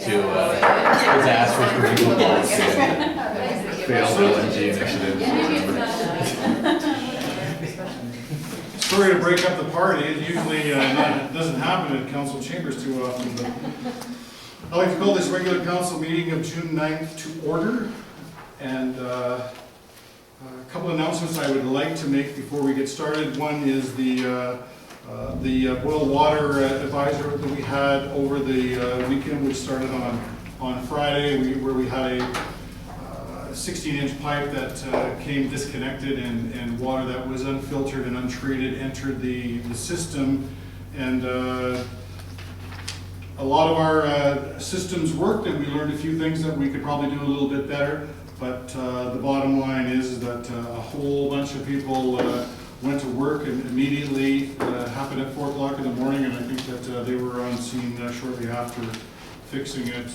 disaster for people failed LNG initiative. Sorry to break up the party. It usually doesn't happen at council chambers too often, but I'd like to call this regular council meeting of June 9th to order. And a couple of announcements I would like to make before we get started. One is the boil water advisor that we had over the weekend, which started on Friday, where we had a 16-inch pipe that came disconnected, and water that was unfiltered and untreated entered the system. And a lot of our systems worked, and we learned a few things that we could probably do a little bit better. But the bottom line is that a whole bunch of people went to work and immediately. Happened at 4 o'clock in the morning, and I think that they were on scene shortly after fixing it.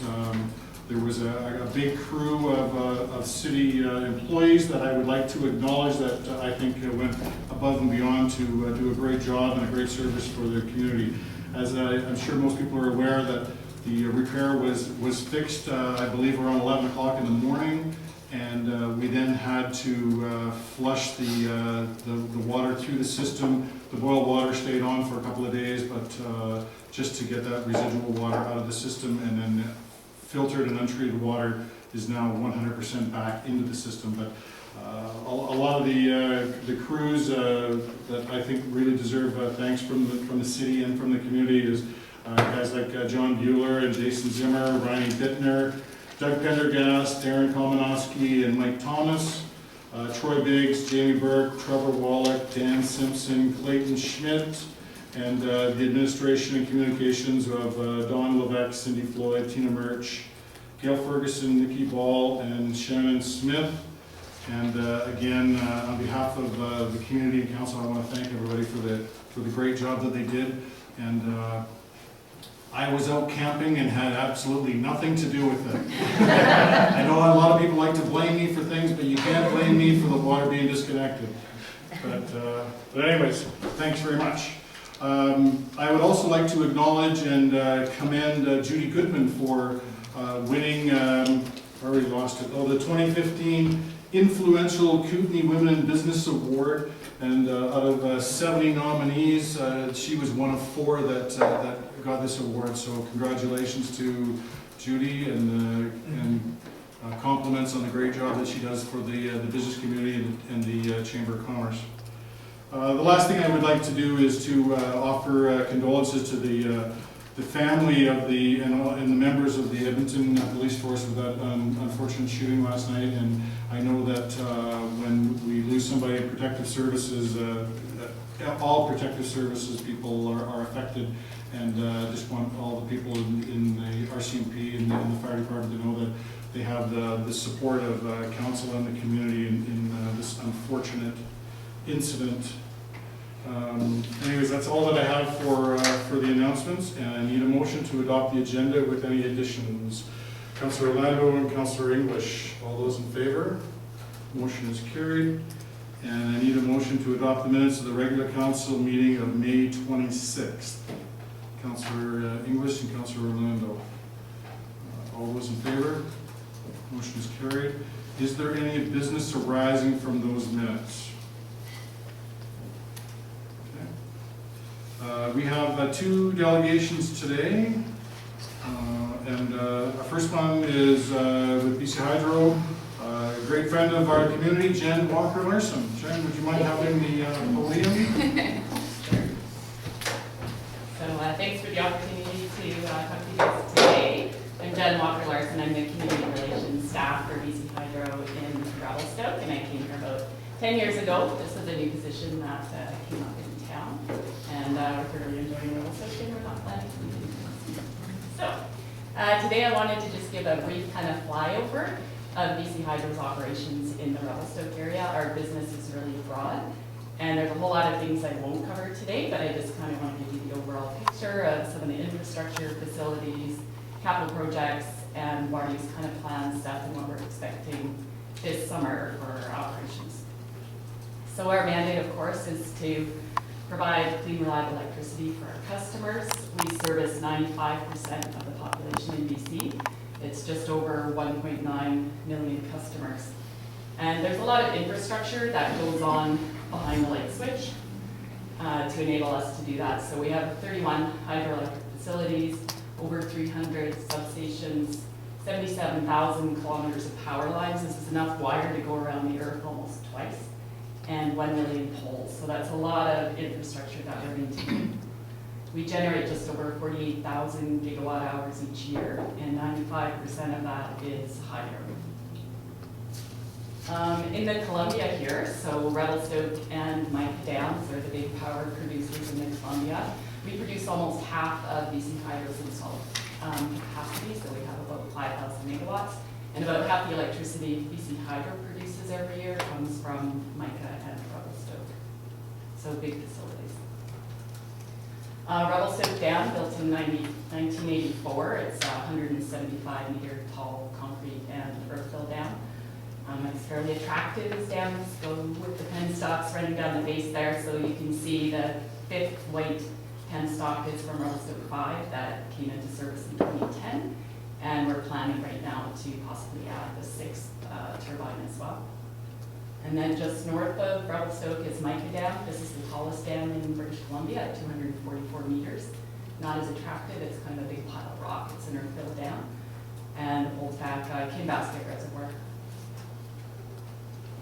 There was a big crew of city employees that I would like to acknowledge that I think went above and beyond to do a great job and a great service for the community. As I'm sure most people are aware that the repair was fixed, I believe, around 11 o'clock in the morning. And we then had to flush the water through the system. The boiled water stayed on for a couple of days, but just to get that residual water out of the system, and then filtered and untreated water is now 100% back into the system. But a lot of the crews that I think really deserve thanks from the city and from the community is guys like John Bueller and Jason Zimmer, Ryan Bittner, Doug Pendergast, Darren Komanowski, and Mike Thomas, Troy Biggs, Jamie Burke, Trevor Wallach, Dan Simpson, Clayton Schmidt, and the administration and communications of Don Levesque, Cindy Floyd, Tina Murch, Gail Ferguson, Nikki Ball, and Shannon Smith. And again, on behalf of the community and council, I want to thank everybody for the great job that they did. And I was out camping and had absolutely nothing to do with it. I know a lot of people like to blame me for things, but you can't blame me for the water being disconnected. But anyways, thanks very much. I would also like to acknowledge and commend Judy Goodman for winning, I already lost it, the 2015 Influential Kootenai Women in Business Award. And out of 70 nominees, she was one of 4 that got this award. So congratulations to Judy, and compliments on the great job that she does for the business community and the Chamber of Commerce. The last thing I would like to do is to offer condolences to the family of and the members of the Edmonton Police Force with that unfortunate shooting last night. And I know that when we lose somebody in protective services, all protective services people are affected. And I just want all the people in the RCMP and in the fire department to know that they have the support of council and the community in this unfortunate incident. Anyways, that's all that I have for the announcements, and I need a motion to adopt the agenda with any additions. Councillor Orlando and Councillor English, all those in favor? Motion is carried. And I need a motion to adopt the minutes of the regular council meeting of May 26th. Councillor English and Councillor Orlando. All those in favor? Motion is carried. Is there any business arising from those minutes? We have 2 delegations today, and our first one is with BC Hydro, a great friend of our community, Jen Walker-Larson. Jen, would you mind having the podium? So thanks for the opportunity to talk to you guys today. I'm Jen Walker-Larson. I'm the community relations staff for BC Hydro in Revelstoke, and I came here about 10 years ago. This was a new position that came up in town, and we're thoroughly enjoying Revelstoke, and we're not planning to leave. So today I wanted to just give a brief kind of flyover of BC Hydro's operations in the Revelstoke area. Our business is really broad, and there's a whole lot of things I won't cover today, but I just kind of want to give you the overall picture of some of the infrastructure, facilities, capital projects, and water use kind of plan stuff and what we're expecting this summer for our operations. So our mandate, of course, is to provide clean, reliable electricity for our customers. We service 95% of the population in BC. It's just over 1.9 million customers. And there's a lot of infrastructure that goes on behind the light switch to enable us to do that. So we have 31 hydroelectric facilities, over 300 substations, 77,000 kilometers of power lines. This is enough wire to go around the earth almost twice, and 1 million poles. So that's a lot of infrastructure that we're maintaining. We generate just over 48,000 gigawatt hours each year, and 95% of that is hydro. In the Columbia here, so Revelstoke and McKee dams are the big power producers in the Columbia. We produce almost half of BC Hydro's installed capacity, so we have about 5,000 megawatts, and about half the electricity BC Hydro produces every year comes from McKee and Revelstoke. So big facilities. Revelstoke Dam, built in 1984. It's a 175-meter tall concrete and earth-fill dam. It's fairly attractive as dams go with the penstocks running down the base there. So you can see the 5th white penstock is from Revelstoke 5 that came into service in 2010. And we're planning right now to possibly add the 6th turbine as well. And then just north of Revelstoke is McKee Dam. This is the tallest dam in British Columbia at 244 meters. Not as attractive, it's kind of a big pile of rock. It's an earth-fill dam. And holds back Kinbasket Reservoir.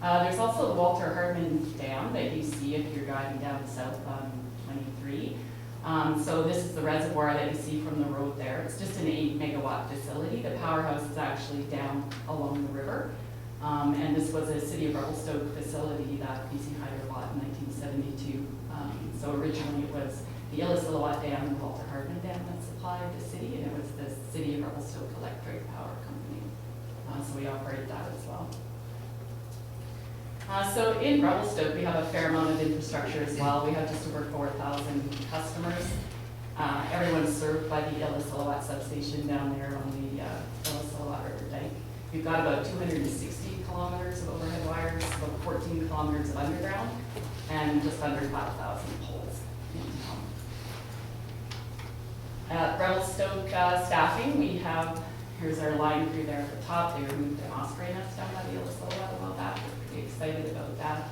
There's also the Walker-Larson Dam that you see if you're driving down south on 23. So this is the reservoir that you see from the road there. It's just an 8-megawatt facility. The powerhouse is actually down along the river. And this was a City of Revelstoke facility that BC Hydro bought in 1972. So originally it was the Illicilawat Dam and the Walker-Larson Dam that supplied the city, and it was the City of Revelstoke Electric Power Company. So we operate that as well. So in Revelstoke, we have a fair amount of infrastructure as well. We have just over 4,000 customers. Everyone's served by the Illicilawat substation down there on the Illicilawat River Dike. We've got about 260 kilometers of overhead wires, about 14 kilometers of underground, and just under 5,000 poles in town. At Revelstoke staffing, we have, here's our line crew there at the top. They removed an osprey nest down by the Illicilawat about that. Excited about that.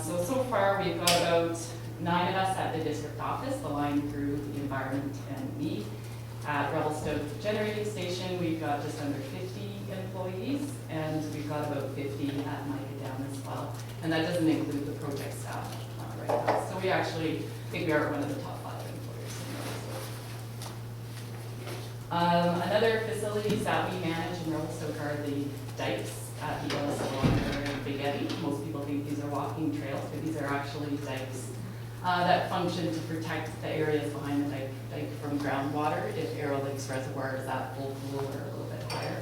So far we've got about 9 of us at the district office, the line crew, the environment, and me. At Revelstoke Generating Station, we've got just under 50 employees, and we've got about 50 at McKee Dam as well. And that doesn't include the project staff right now. So we actually think we are one of the top 5 employers in Revelstoke. Another facilities that we manage in Revelstoke are the dikes at the Illicilawat and Big Eddy. Most people think these are walking trails, but these are actually dikes that function to protect the areas behind the dike from groundwater if Arrow Lakes Reservoir is at full pool or a little bit higher.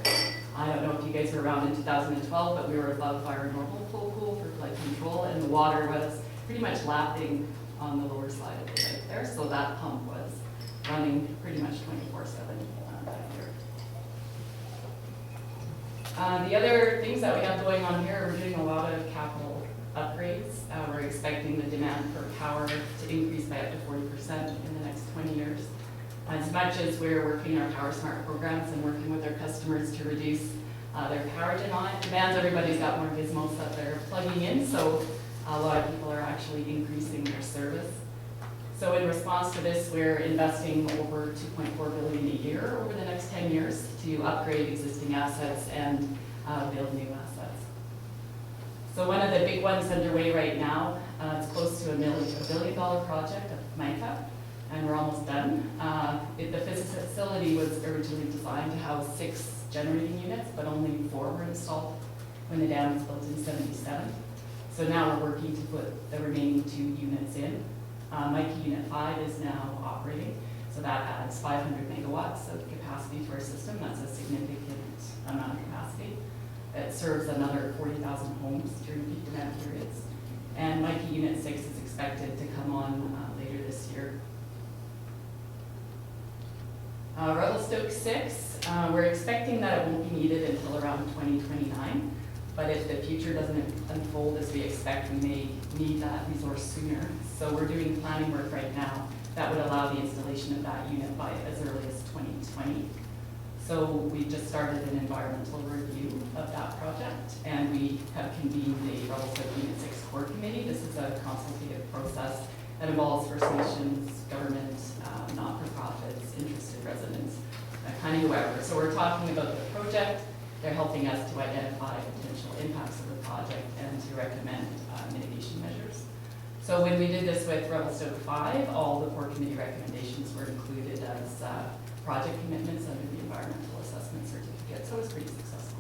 I don't know if you guys were around in 2012, but we were above our normal full pool for flood control, and the water was pretty much lapping on the lower side of the dike there, so that pump was running pretty much 24/7 that year. The other things that we have going on here, we're doing a lot of capital upgrades. We're expecting the demand for power to increase by up to 40% in the next 20 years. As much as we're working our Power Smart programs and working with our customers to reduce their power demands, everybody's got more gizmos that they're plugging in, so a lot of people are actually increasing their service. So in response to this, we're investing over $2.4 billion a year over the next 10 years to upgrade existing assets and build new assets. So one of the big ones underway right now, it's close to $1 billion project of MICA, and we're almost done. The facility was originally designed to house 6 generating units, but only 4 were installed when the dam was built in '77. So now we're working to put the remaining 2 units in. McKee Unit 5 is now operating, so that adds 500 megawatts of capacity to our system. That's a significant amount of capacity. It serves another 40,000 homes during peak demand periods. And McKee Unit 6 is expected to come on later this year. Revelstoke 6, we're expecting that it won't be needed until around 2029. but if the future doesn't unfold as we expect, we may need that resource sooner. So we're doing planning work right now that would allow the installation of that unit by as early as 2020. So we just started an environmental review of that project, and we have convened the Revelstoke Unit 6 Core Committee. This is a consultative process that involves First Nations, government, not-for-profits, interested residents, kind of whoever. So we're talking about the project. They're helping us to identify potential impacts of the project and to recommend mitigation measures. So when we did this with Revelstoke 5, all the core committee recommendations were included as project commitments under the environmental assessment certificate, so it was pretty successful.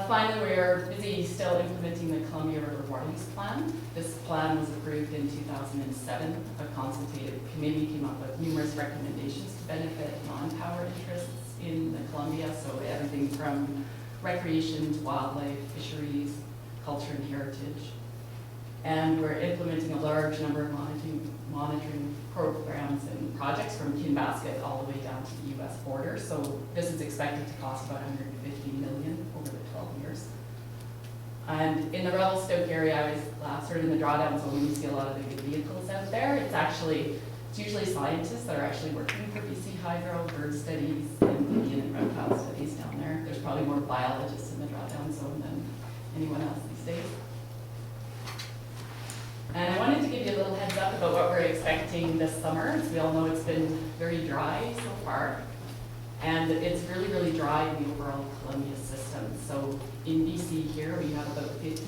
Finally, we are busy still implementing the Columbia River Water Use Plan. This plan was approved in 2007. A consultative committee came up with numerous recommendations to benefit non-power interests in the Columbia, so everything from recreation to wildlife, fisheries, culture and heritage. And we're implementing a large number of monitoring programs and projects from Kinbasket all the way down to the US border. So this is expected to cost about $150 million over the 12 years. And in the Revelstoke area, I was sort of in the drawdown zone when you see a lot of the big vehicles out there. It's usually scientists that are actually working for BC Hydro, bird studies, amphibian and reptile studies down there. There's probably more biologists in the drawdown zone than anyone else these days. And I wanted to give you a little heads up about what we're expecting this summer. As we all know, it's been very dry so far. And it's really, really dry in the overall Columbia system. So in BC here, we have about 15%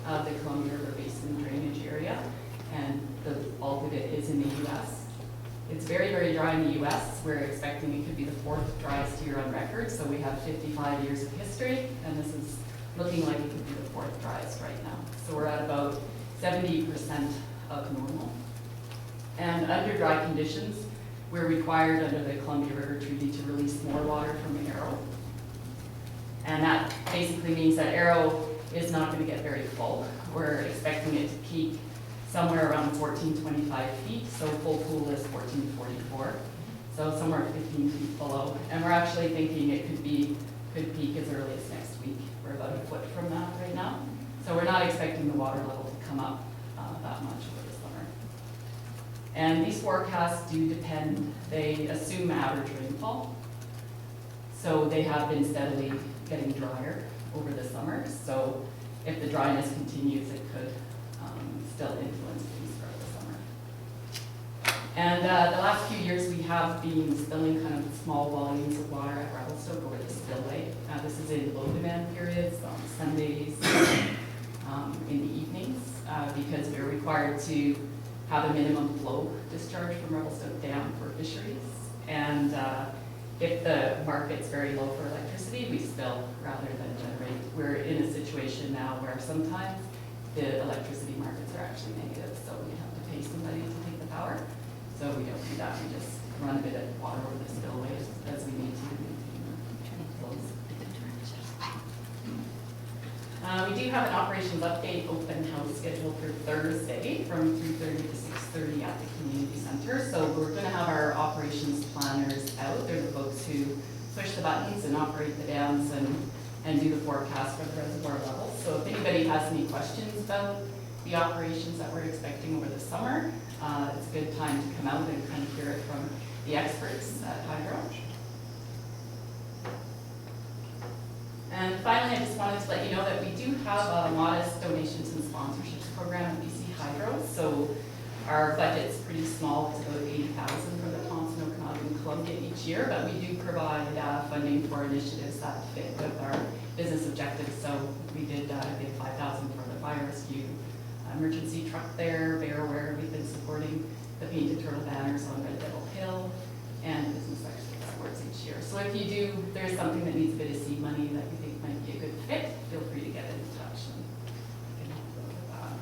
of the Columbia River Basin drainage area, and the bulk of it is in the US. It's very, very dry in the US. We're expecting it could be the 4th driest year on record. So we have 55 years of history, and this is looking like it could be the 4th driest right now. So we're at about 70% of normal. And under dry conditions, we're required under the Columbia River Treaty to release more water from Arrow. And that basically means that Arrow is not going to get very full. We're expecting it to peak somewhere around 1425 feet, so full pool is 1444. So somewhere 15 feet below. And we're actually thinking it could peak as early as next week. We're about a foot from that right now. So we're not expecting the water level to come up that much over the summer. And these forecasts do depend, they assume average rainfall. So they have been steadily getting drier over the summer. So if the dryness continues, it could still influence things throughout the summer. And the last few years we have been spilling kind of small volumes of water at Revelstoke over the spillway. This is in low demand periods, on Sundays, in the evenings, because we're required to have a minimum flow discharge from Revelstoke Dam for fisheries. And if the market's very low for electricity, we spill rather than generate. We're in a situation now where sometimes the electricity markets are actually negative, so we have to pay somebody to take the power. So we don't do that, we just run a bit of water over the spillway as we need to maintain the flows. We do have an operations update open house scheduled for Thursday from 3:30 to 6:30 at the community center. So we're going to have our operations planners out. They're the folks who push the buttons and operate the dams and do the forecast for the reservoir levels. So if anybody has any questions about the operations that we're expecting over the summer, it's a good time to come out and kind of hear it from the experts at Hydro. And finally, I just wanted to let you know that we do have a modest donations and sponsorships program at BC Hydro. So our budget's pretty small, it's about $80,000 for the Thompson, Okanagan, and Columbia each year, but we do provide funding for initiatives that fit with our business objectives. So we did give $5,000 for the fire rescue emergency truck there, Bearware, we've been supporting the Painted Turtle banners on Red Devil Hill, and business actually supports each year. So if you do, there's something that needs a bit of seed money that you think might be a good fit, feel free to get in touch and we can help you with that.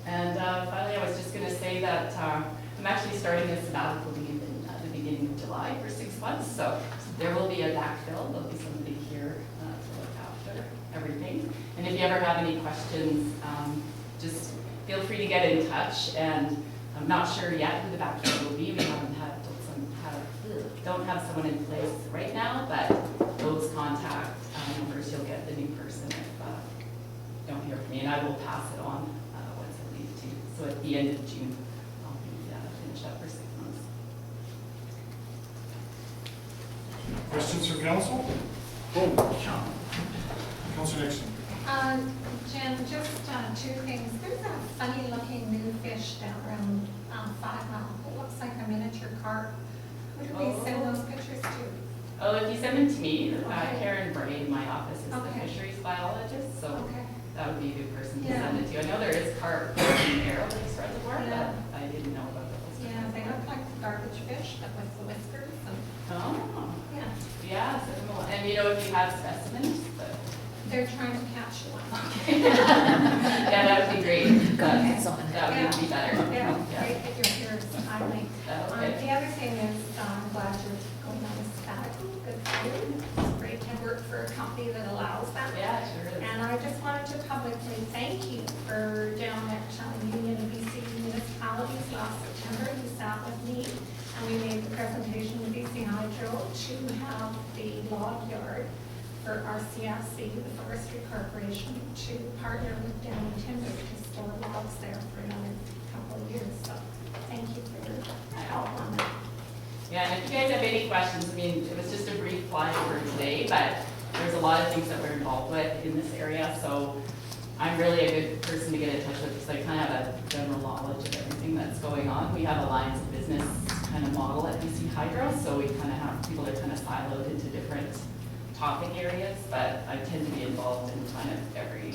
And finally, I was just going to say that I'm actually starting a sabbatical leave at the beginning of July for 6 months, so there will be a backfill. There'll be somebody here to look after everything. And if you ever have any questions, just feel free to get in touch. And I'm not sure yet who the backfill will be. We don't have someone in place right now, but those contact numbers, you'll get the new person if you don't hear from me, and I will pass it on once I leave too. So at the end of June, I'll be finished up for 6 months. Questions from council? Oh, Councilor Nixon. Jen, just two things. There's a funny looking new fish down around 5 Mile. It looks like a miniature carp. Who do we send those pictures to? Oh, if you send them to me, Karen Bray in my office is the Okay. fisheries biologist, so Okay. that would be a good person to Yeah. send it to. I know there is carp in the Arrow Lakes Reservoir, Yeah. but I didn't know about those. Yeah, they look like the garbage fish, but with the whiskers. And, Oh, yeah, yeah, send them along. And you know, if you have specimens, but they're trying to catch one. yeah, that would be great. That would be better. Yeah, great that you're here timely. Okay. The other thing is, I'm glad you're going on a sabbatical. Good for you. It's great to work for a company that allows that. Yeah, it sure is. And I just wanted to publicly thank you for down at Union of BC Municipalities last September. You sat with me and we made the presentation to BC Hydro to have the log yard for our CFC, the Forestry Corporation, to partner with Down Timber to store logs there for another couple of years. So thank you for your help on that. Yeah, and if you guys have any questions, I mean, it was just a brief flyover today, but there's a lot of things that we're involved with in this area, so I'm really a good person to get in touch with because I kind of have a general knowledge of everything that's going on. We have a lines of business kind of model at BC Hydro, so we kind of have people that are kind of siloed into different topic areas, but I tend to be involved in kind of every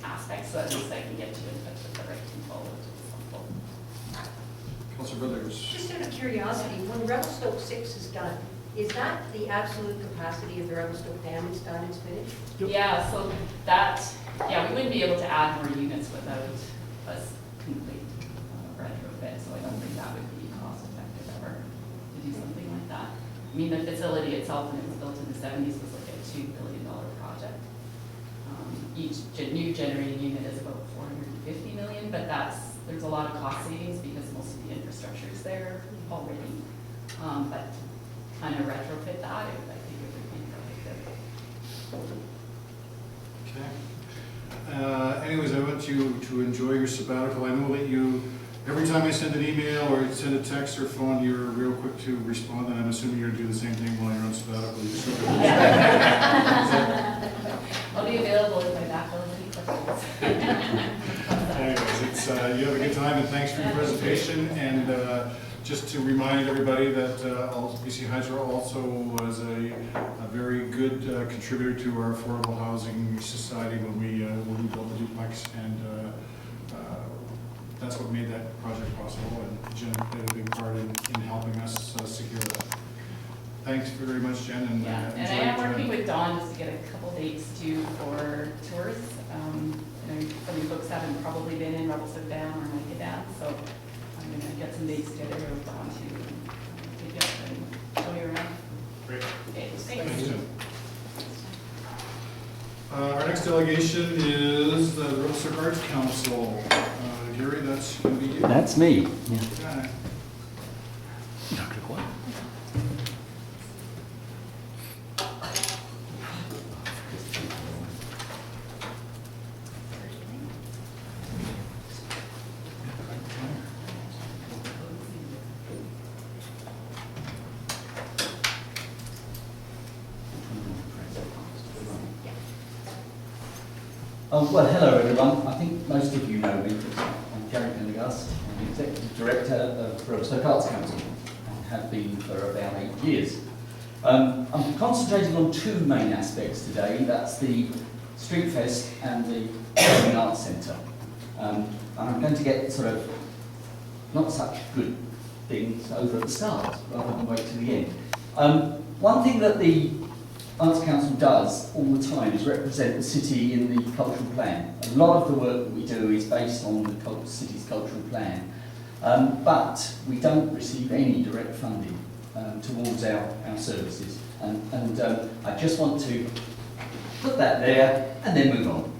aspect, so at least I can get you in touch with the right people, which is helpful. Councilor Brothers. Just out of curiosity, when Revelstoke 6 is done, is that the absolute capacity of the Revelstoke Dam? It's done, it's finished? Yeah, so that, yeah, we wouldn't be able to add more units without us complete retrofit, so I don't think that would be cost effective ever to do something like that. I mean, the facility itself, when it was built in the 70s, was like a $2 billion project. Each new generating unit is about $450 million, but there's a lot of cost savings because most of the infrastructure is there already. But kind of retrofit that, I think it would be productive. Okay. Anyways, I want you to enjoy your sabbatical. I know that you, every time I send an email or send a text or phone, you're real quick to respond, and I'm assuming you're going to do the same thing while you're on sabbatical. I'll be available if my background any questions. Anyways, you have a good time, and thanks for your presentation. And just to remind everybody that BC Hydro also was a very good contributor to our affordable housing society when we built the duplex, and that's what made that project possible. And Jen played a big part in helping us secure that. Thanks very much, Jen. And Yeah, and I am working with Dawn just to get a couple dates too for tours. You know, some of you folks haven't probably been in Revelstoke Dam or Micah Dam, so I'm going to get some dates together with Dawn to take you up and show you around. Great. Okay, Thanks, thanks. Jen. Our next delegation is the Revelstoke Arts Council. Garry, that's going to be you. That's me. Yeah. Okay. Well, hello everyone. I think most of you know me. I'm Garry Pendergast. I'm the Executive Director of Revelstoke Arts Council and have been for about 8 years. I'm concentrating on two main aspects today. That's the Street Fest and the Performing Arts Centre. And I'm going to get sort of not such good things over at the start rather than wait to the end. One thing that the Arts Council does all the time is represent the city in the cultural plan. A lot of the work that we do is based on the city's cultural plan, but we don't receive any direct funding towards our services. And I just want to put that there and then move on.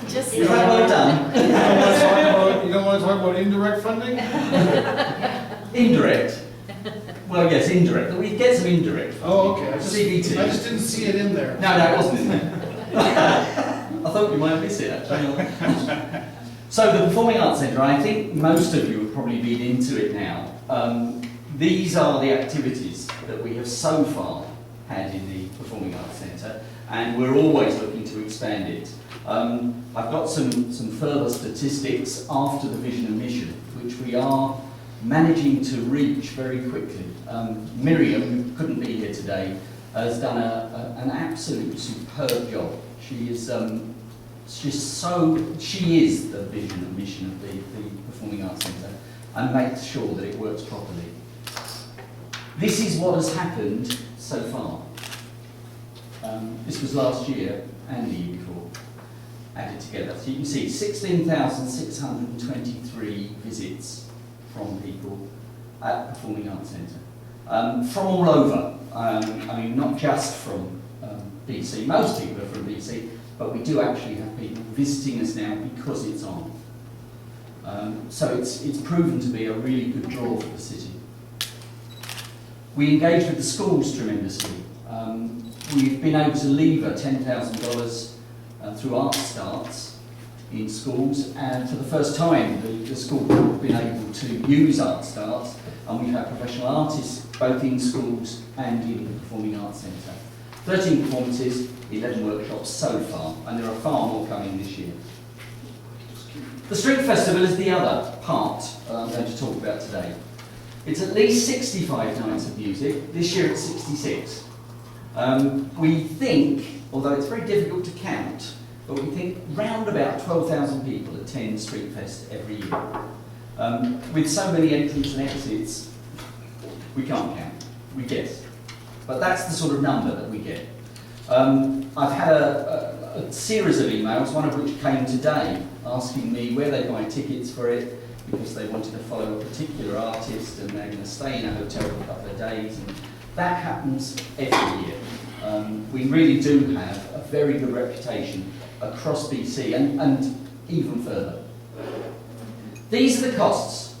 Just Is that well done? You don't want to talk about indirect funding? Indirect. Well, yes, indirect. We get some indirect. Oh, okay, I CBT. just didn't see it in there. No, it wasn't in there. I thought you might miss it, actually. So the Performing Arts Centre, I think most of you have probably been into it now. These are the activities that we have so far had in the Performing Arts Centre, and we're always looking to expand it. I've got some further statistics after the vision and mission, which we are managing to reach very quickly. Miriam, who couldn't be here today, has done an absolutely superb job. She is she is the vision and mission of the Performing Arts Centre and makes sure that it works properly. This is what has happened so far. This was last year and the year before, added together. So you can see 16,623 visits from people at the Performing Arts Centre. From all over, I mean not just from BC, most people are from BC, but we do actually have people visiting us now because it's on. So it's proven to be a really good draw for the city. We engage with the schools tremendously. We've been able to lever $10,000 through Art Starts in schools, and for the first time the school have been able to use Art Starts, and we've had professional artists both in schools and in the Performing Arts Centre. 13 performances, 11 workshops so far, and there are far more coming this year. The Street Festival is the other part I'm going to talk about today. It's at least 65 nights of music. This year it's 66. We think, although it's very difficult to count, but we think round about 12,000 people attend Street Fest every year. With so many entrants and exits, we can't count, we guess. But that's the sort of number that we get. I've had a series of emails, one of which came today, asking me where they buy tickets for it, because they wanted to follow a particular artist and they're going to stay in a hotel for a couple of days. And that happens every year. We really do have a very good reputation across BC and even further. These are the costs.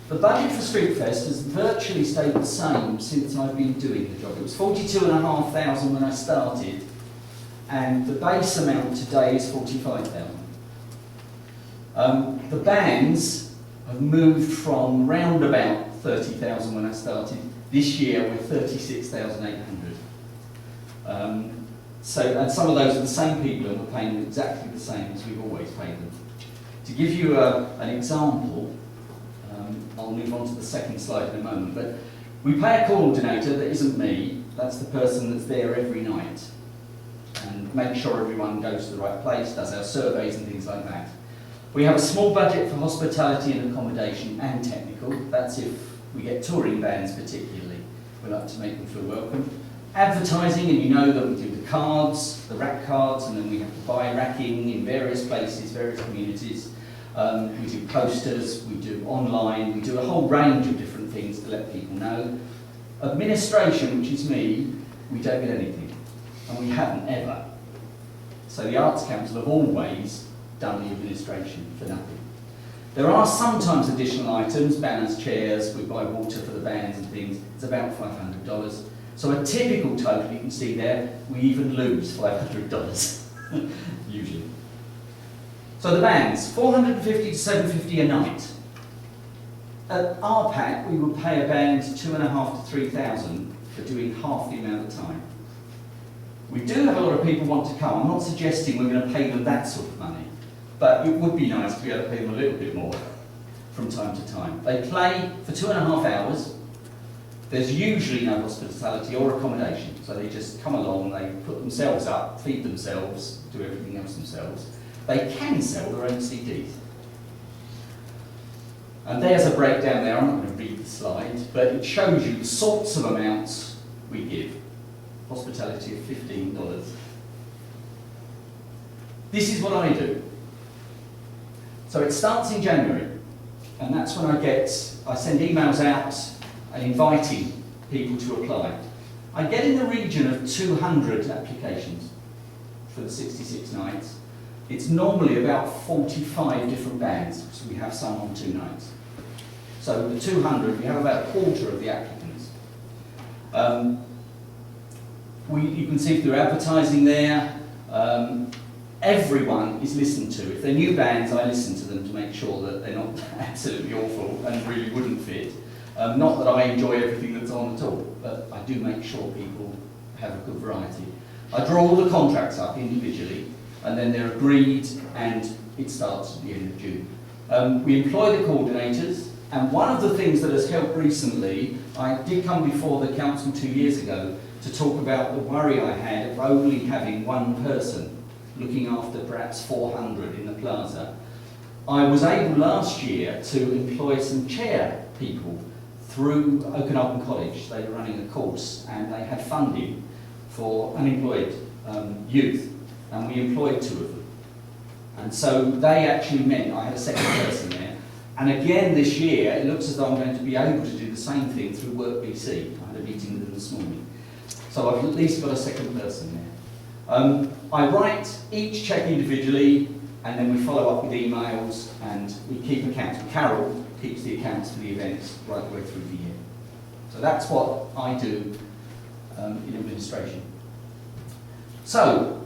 The budget for Street Fest has virtually stayed the same since I've been doing the job. It was $42,500 when I started, and the base amount today is $45,000. The bands have moved from round about $30,000 when I started. This year we're $36,800. And some of those are the same people, and we're paying them exactly the same as we've always paid them. To give you an example, I'll move on to the second slide in a moment, but we pay a coordinator that isn't me, that's the person that's there every night and make sure everyone goes to the right place, does our surveys and things like that. We have a small budget for hospitality and accommodation and technical, that's if we get touring bands particularly, we like to make them feel welcome. Advertising, and you know that we do the cards, the rack cards, and then we have to buy racking in various places, various communities. We do posters, we do online, we do a whole range of different things to let people know. Administration, which is me, we don't get anything, and we haven't ever. So the Arts Council have always done the administration for nothing. There are sometimes additional items, banners, chairs, we buy water for the bands and things, it's about $500. So a typical total, you can see there, we even lose $500, usually. So the bands, $450 to $750 a night. At our pack, we would pay a band $2,500 to $3,000 for doing half the amount of time. We do have a lot of people want to come. I'm not suggesting we're going to pay them that sort of money, but it would be nice to be able to pay them a little bit more from time to time. They play for 2.5 hours. There's usually no hospitality or accommodation, so they just come along, they put themselves up, feed themselves, do everything else themselves. They can sell their own CDs. And there's a breakdown there, I'm not going to read the slide, but it shows you the sorts of amounts we give. Hospitality of $15. This is what I do. So it starts in January, and that's when I send emails out and inviting people to apply. I get in the region of 200 applications for the 66 nights. It's normally about 45 different bands, so we have some on 2 nights. So the 200, we have about a quarter of the applicants. You can see through advertising there, everyone is listened to. If they're new bands, I listen to them to make sure that they're not absolutely awful and really wouldn't fit. Not that I enjoy everything that's on at all, but I do make sure people have a good variety. I draw all the contracts up individually, and then they're agreed, and it starts at the end of June. We employ the coordinators, and one of the things that has helped recently, I did come before the council 2 years ago to talk about the worry I had of only having one person looking after perhaps 400 in the plaza. I was able last year to employ some chair people through Okanagan College. They were running a course and they had funding for unemployed youth, and we employed 2 of them. And so they actually meant I had a second person there. And again this year, it looks as though I'm going to be able to do the same thing through Work BC. I had a meeting with them this morning. So I've at least got a second person there. I write each cheque individually, and then we follow up with emails, and we keep accounts. Carol keeps the accounts for the events right the way through the year. So that's what I do in administration. So,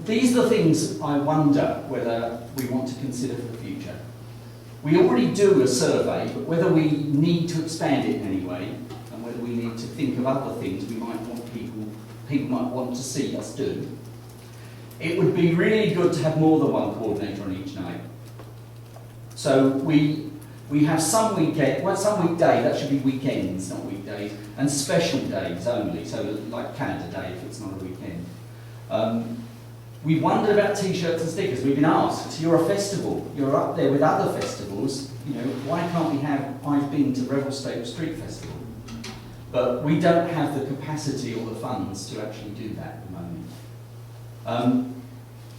these are the things I wonder whether we want to consider for the future. We already do a survey, but whether we need to expand it in any way, and whether we need to think of other things we might want people might want to see us do. It would be really good to have more than one coordinator on each night. So we have some weekday, that should be weekends, not weekdays, and special days only, so like Canada Day if it's not a weekend. We wondered about t-shirts and stickers. We've been asked, you're a festival, you're up there with other festivals, why can't we have I've been to Revelstoke Street Festival? But we don't have the capacity or the funds to actually do that at the moment.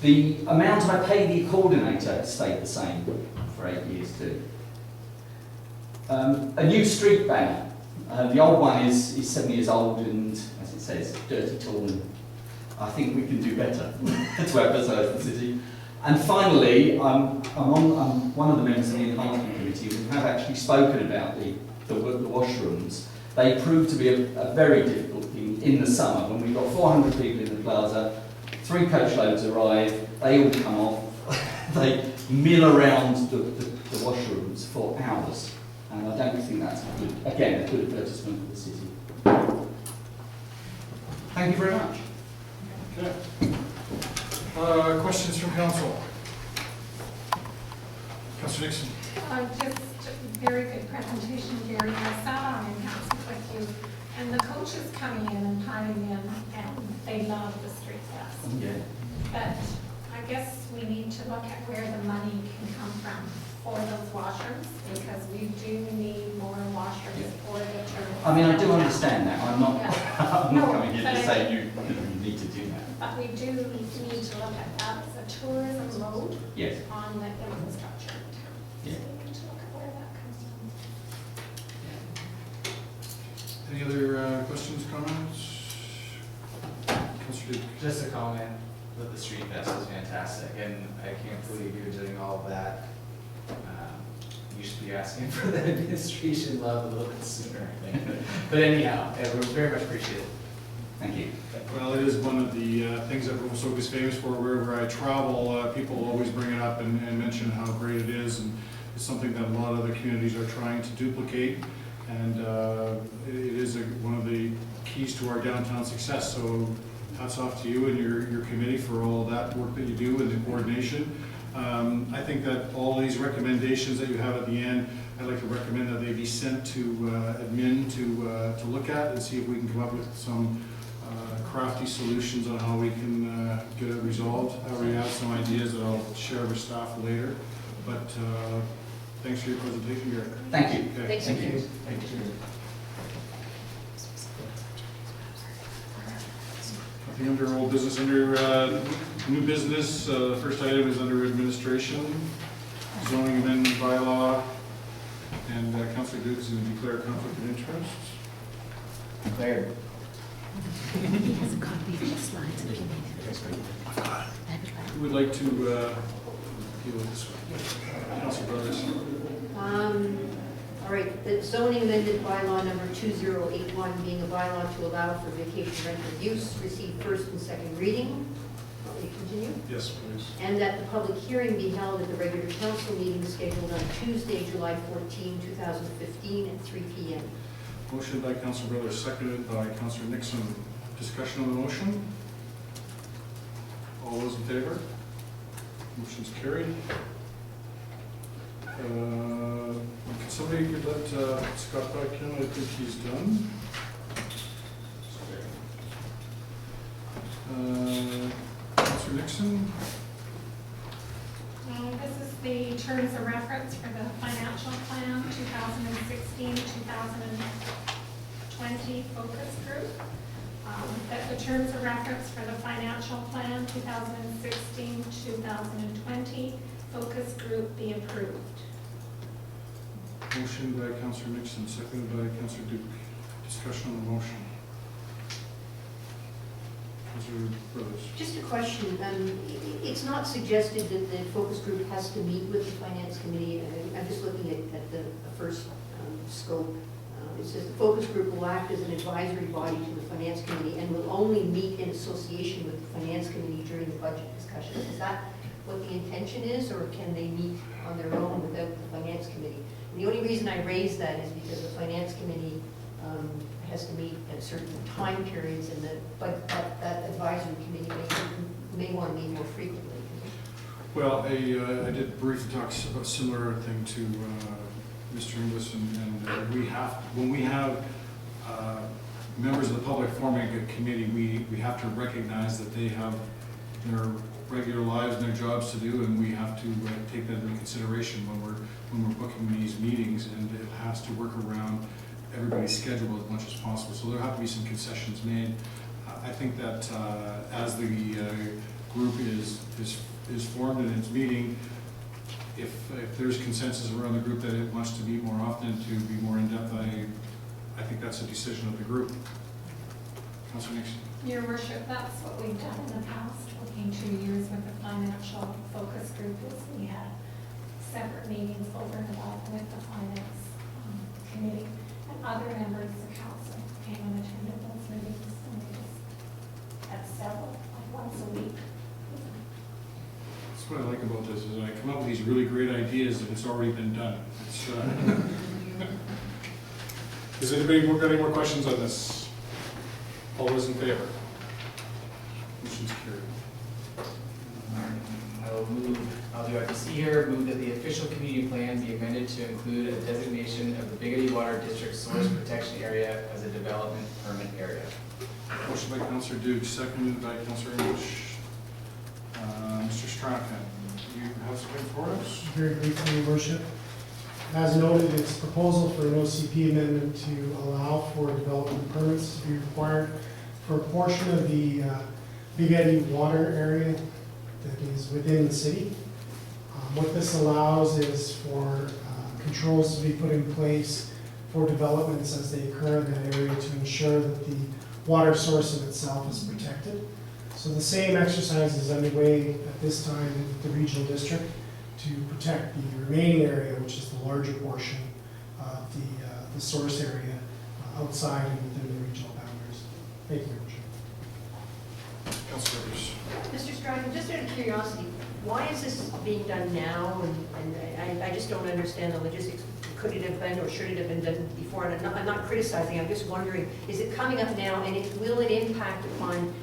The amount I pay the coordinator has stayed the same for 8 years too. A new street banner. The old one is 7 years old and, as it says, dirty, torn. I think we can do better to advertise the city. And finally, I'm one of the members of the Enhancement Committee. We have actually spoken about the washrooms. They prove to be a very difficult thing in the summer when we've got 400 people in the plaza, 3 coach loads arrive, they all come off, they mill around the washrooms for hours. And I don't think that's a good advertisement for the city. Thank you very much. Okay. Questions from council? Councillor Nixon. Just very good presentation, Garry. I sat on in council with you, and the coaches coming in and piling in, and they love the street fest. Yeah. But I guess we need to look at where the money can come from for those washrooms, because we do need more washrooms for the tourists. I mean, I do understand that. I'm not, I'm not coming here to but say you need to do that. But we do need to look at that as a tourism load Yes. on the infrastructure in town. Yeah. So we need to look at where that comes from. Any other questions, comments? Councillor Duke. Just a comment that the street fest is fantastic, and I can't believe you're doing all of that. You should be asking for the administration level a little bit sooner, I think. But anyhow, it was very much appreciated. Thank you. Well, it is one of the things that Revelstoke is famous for. Wherever I travel, people always bring it up and mention how great it is, and it's something that a lot of other communities are trying to duplicate. And it is one of the keys to our downtown success. So hats off to you and your committee for all that work that you do and the coordination. I think that all these recommendations that you have at the end, I'd like to recommend that they be sent to admin to look at and see if we can come up with some crafty solutions on how we can get it resolved. I already have some ideas that I'll share with staff later, but thanks for your presentation, Garry. Thank you. Okay. Thank you. Thank you. Nothing under old business, under new business. First item is under administration, zoning amendment bylaw, and Councillor Duke is going to declare a conflict of interest. Declared. He has a copy of the slides if you need it. Who would like to deal with this one? Councillor Brothers. All right, the zoning amended bylaw number 2081 being a bylaw to allow for vacation rental use received first and second reading. Want me to continue? Yes, please. And that the public hearing be held at the regular council meeting scheduled on Tuesday, July 14, 2015 at 3 p.m. Motion by Councilor Brewer, seconded by Councilor Nixon. Discussion on the motion? All those in favor? Motion's carried. Can somebody let Scott back in? I think he's done. Councilor Nixon? This is the terms of reference for the financial plan, 2016-2020 focus group. That the terms of reference for the financial plan, 2016-2020 focus group be approved. Motion by Councilor Nixon, seconded by Councilor Duke. Discussion on the motion. Councilor Brothers. Just a question, it's not suggested that the focus group has to meet with the finance committee. I'm just looking at the first scope. It says the focus group will act as an advisory body to the finance committee and will only meet in association with the finance committee during the budget discussions. Is that what the intention is, or can they meet on their own without the finance committee? And the only reason I raise that is because the finance committee has to meet at certain time periods, and that advisory committee may want to meet more frequently. Well, I did briefly talk about a similar thing to Mr. Inglis, and when we have members of the public forming a committee, we have to recognize that they have their regular lives and their jobs to do, and we have to take that into consideration when we're booking these meetings, and it has to work around everybody's schedule as much as possible. So there have to be some concessions made. I think that as the group is formed and it's meeting, if there's consensus around the group that it wants to meet more often, to be more in-depth, I think that's a decision of the group. Councilor Nixon. Your worship, that's what we've done in the past, working 2 years with the financial focus group, is we had separate meetings over and above with the finance committee, and other members of the council came and attended those meetings, and we just had several, like once a week. That's what I like about this, is I come up with these really great ideas and it's already been done. Has anybody got any more questions on this? All those in favor? Motion's carried. I'll do FTC here, move that the official community plan be amended to include a designation of the Biggity Water District Source Protection Area as a development permit area. Motion by Councilor Duke, seconded by Councilor English. Mr. Strachan, you have something for us? Very briefly, Your Worship. As noted, it's a proposal for an OCP amendment to allow for development permits to be required for a portion of the Big Eddy water area that is within the city. What this allows is for controls to be put in place for developments as they occur in that area to ensure that the water source in itself is protected. So the same exercise is underway at this time in the regional district to protect the remaining area, which is the larger portion of the source area outside and within the regional boundaries. Thank you, Your Worship. Councilor Rivers. Mr. Strachan, just out of curiosity, why is this being done now? And I just don't understand the logistics. Could it have been or should it have been done before? And I'm not criticizing, I'm just wondering, is it coming up now, and will it impact upon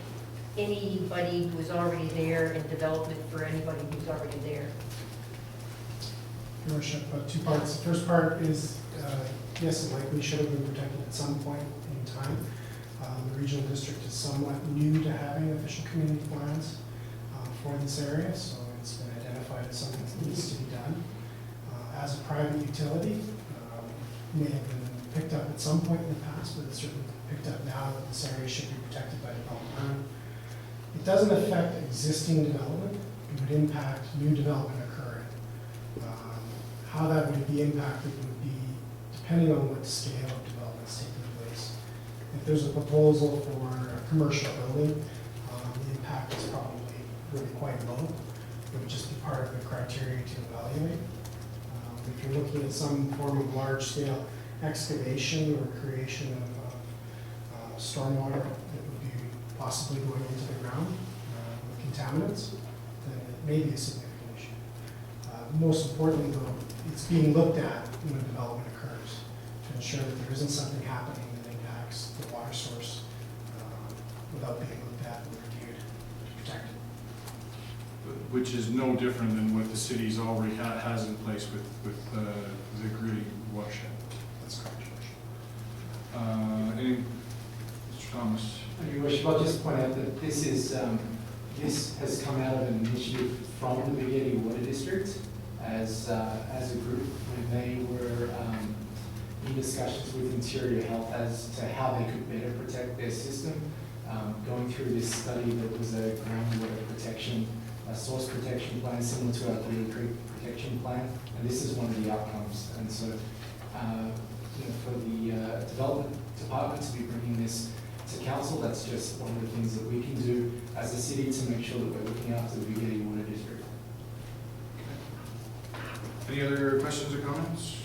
anybody who's already there and development for anybody who's already there? Your Worship, two parts. The first part is, yes, it likely should have been protected at some point in time. The regional district is somewhat new to having official community plans for this area, so it's been identified as something that needs to be done. As a private utility, may have been picked up at some point in the past, but it's certainly picked up now that this area should be protected by development. It doesn't affect existing development. It would impact new development occurring. How that would be impacted would be depending on what scale of development is taking place. If there's a proposal for a commercial building, the impact is probably really quite low. It would just be part of the criteria to evaluate. If you're looking at some form of large-scale excavation or creation of stormwater that would be possibly going into the ground with contaminants, then it may be a significant issue. Most importantly, though, it's being looked at when development occurs to ensure that there isn't something happening that impacts the water source without being looked at and reviewed to protect it. Which is no different than what the city's already has in place with the Greeley watershed. That's correct, George. Any, Mr. Thomas? Your Worship, I'll just point out that this has come out of an initiative from the McKee Water District as a group when they were in discussions with Interior Health as to how they could better protect their system. Going through this study that was a groundwater protection, a source protection plan similar to our Greeley Creek protection plan, and this is one of the outcomes. And so, for the development department to be bringing this to council, that's just one of the things that we can do as a city to make sure that we're looking after the McKee Water District. Any other questions or comments?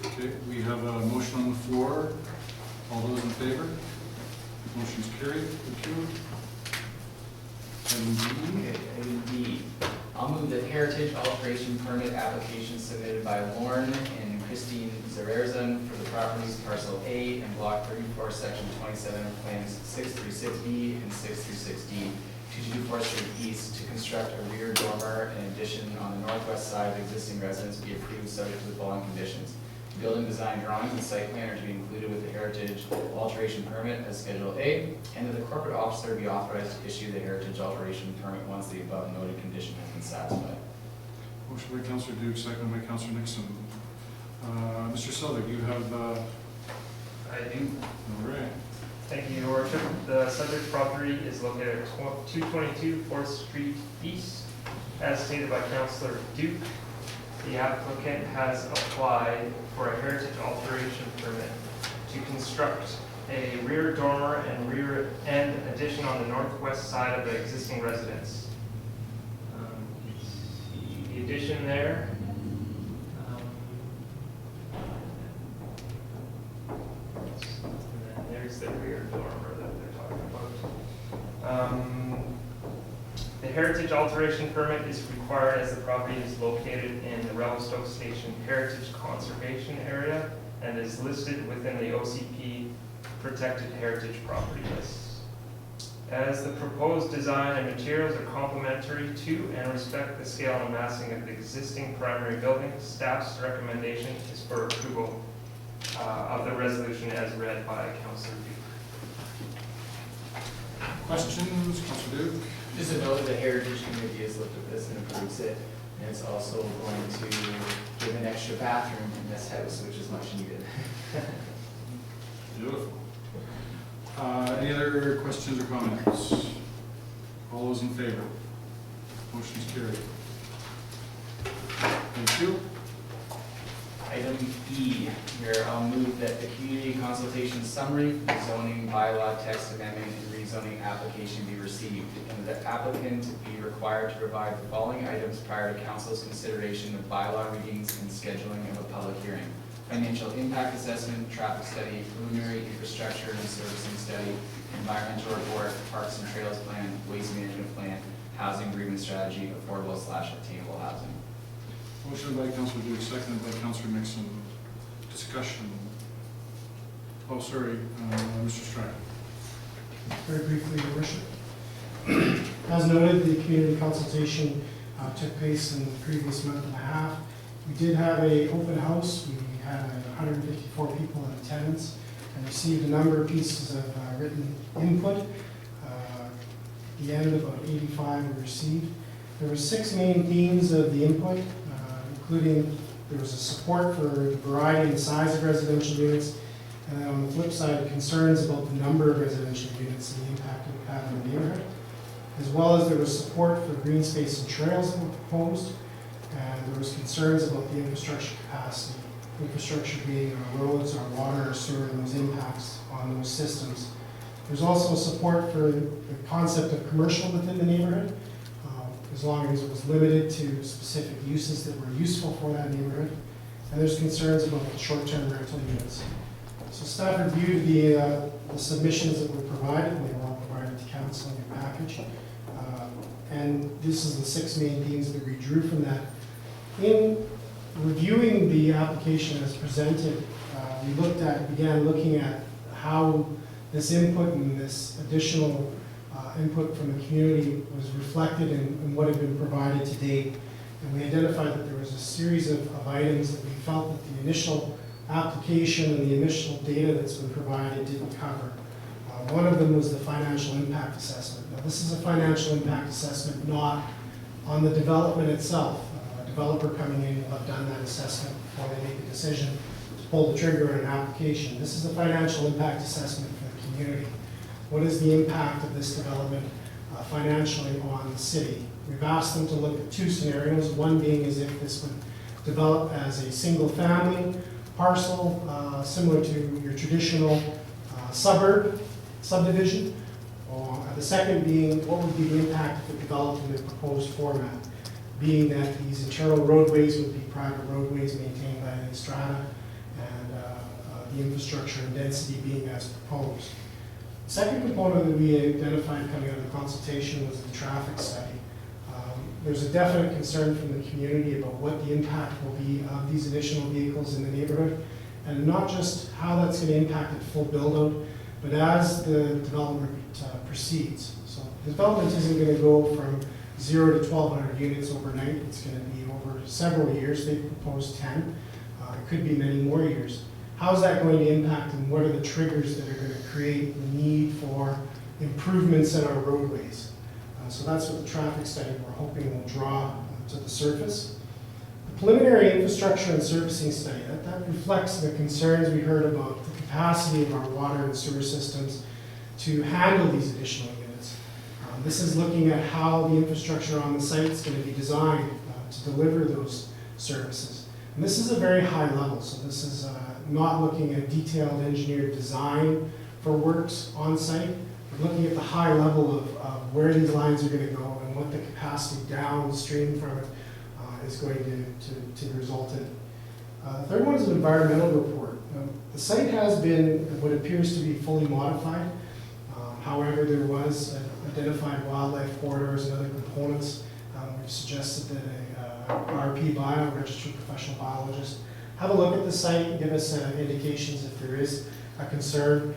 Okay, we have a motion on the floor. All those in favor? Motion's carried. Thank you. Item D, I'll move that heritage alteration permit application submitted by Lauren and Christine Zererzan for the properties parcel A and block 34, section 27 of plans 636B and 636D, 2224th Street East, to construct a rear dormer and addition on the northwest side of existing residence be approved subject to the following conditions. Building design drawings and site plan are to be included with the heritage alteration permit as Schedule A, and that the corporate officer be authorized to issue the heritage alteration permit once the above noted condition has been satisfied. Motion by Councillor Duke, second by Councillor Nixon. Mr. Southwick, you have, I do. all right. Thank you, Your Worship. The subject property is located at 222 4th Street East, as stated by Councillor Duke. The applicant has applied for a heritage alteration permit to construct a rear dormer and rear end addition on the northwest side of the existing residence. The addition there. And then there's the rear dormer that they're talking about. The heritage alteration permit is required as the property is located in the Revelstoke Station Heritage Conservation Area and is listed within the OCP Protected Heritage Property List. As the proposed design and materials are complementary to and respect the scale and massing of the existing primary building, staff's recommendation is for approval of the resolution as read by Councillor Duke. Questions, Councillor Duke? Just a note, the Heritage Committee has looked at this and approves it, and it's also going to give an extra bathroom in this house, which is much needed. Beautiful. Any other questions or comments? All those in favor? Motion's carried. Thank you. Item E, where I'll move that the community consultation summary, zoning bylaw text amendment, and rezoning application be received, and the applicant be required to provide the following items prior to council's consideration of bylaw readings and scheduling of a public hearing: financial impact assessment, traffic study, preliminary infrastructure and servicing study, environmental report, parks and trails plan, waste management plan, housing agreement strategy, affordable/attainable housing. Motion by Councillor Duke, seconded by Councillor Nixon. Discussion. Oh, sorry, Mr. Strachan. Very briefly, Your Worship. As noted, the community consultation took place in the previous month and a half. We did have an open house. We had 154 people in attendance and received a number of pieces of written input. At the end, about 85 were received. There were 6 main themes of the input, including there was a support for the variety and size of residential units, and then on the flip side, concerns about the number of residential units and the impact it would have on the neighborhood, as well as there was support for green space and trails that were proposed, and there was concerns about the infrastructure capacity, infrastructure being our roads, our water, our sewer, and those impacts on those systems. There's also support for the concept of commercial within the neighborhood, as long as it was limited to specific uses that were useful for that neighborhood. And there's concerns about short-term rental units. So staff reviewed the submissions that were provided, and they were all provided to council in your package. And this is the 6 main themes that we drew from that. In reviewing the application as presented, we began looking at how this input and this additional input from the community was reflected in what had been provided to date. And we identified that there was a series of items that we felt that the initial application and the initial data that's been provided didn't cover. One of them was the financial impact assessment. Now, this is a financial impact assessment not on the development itself. A developer coming in will have done that assessment before they make a decision to pull the trigger on an application. This is a financial impact assessment for the community. What is the impact of this development financially on the city? We've asked them to look at 2 scenarios, one being as if this would develop as a single family parcel, similar to your traditional subdivision. The second being, what would be the impact if it developed in the proposed format, being that these internal roadways would be private roadways maintained by the strata, and the infrastructure and density being as proposed. The second component that we identified coming out of the consultation was the traffic study. There's a definite concern from the community about what the impact will be of these additional vehicles in the neighborhood, and not just how that's going to impact at full build-out, but as the development proceeds. So the development isn't going to go from 0 to 1,200 units overnight. It's going to be over several years. They proposed 10. It could be many more years. How is that going to impact, and what are the triggers that are going to create the need for improvements in our roadways? So that's what the traffic study we're hoping will draw to the surface. The preliminary infrastructure and servicing study, that reflects the concerns we heard about the capacity of our water and sewer systems to handle these additional units. This is looking at how the infrastructure on the site is going to be designed to deliver those services. And this is a very high level, so this is not looking at detailed engineered design for works on site. We're looking at the high level of where these lines are going to go and what the capacity downstream from it is going to result in. The third one is an environmental report. The site has been what appears to be fully modified. However, there was identified wildlife corridors and other components. We've suggested that a RP bio, registered professional biologist, have a look at the site and give us indications if there is a concern.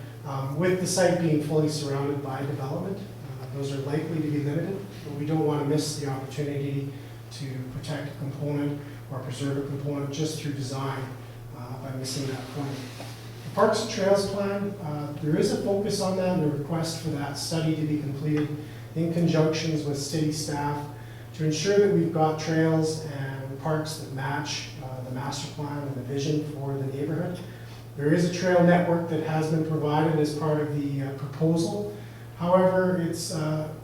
With the site being fully surrounded by development, those are likely to be limited, but we don't want to miss the opportunity to protect a component or preserve a component just through design by missing that point. The Parks and Trails Plan, there is a focus on that and a request for that study to be completed in conjunctions with city staff to ensure that we've got trails and parks that match the master plan and the vision for the neighborhood. There is a trail network that has been provided as part of the proposal. However,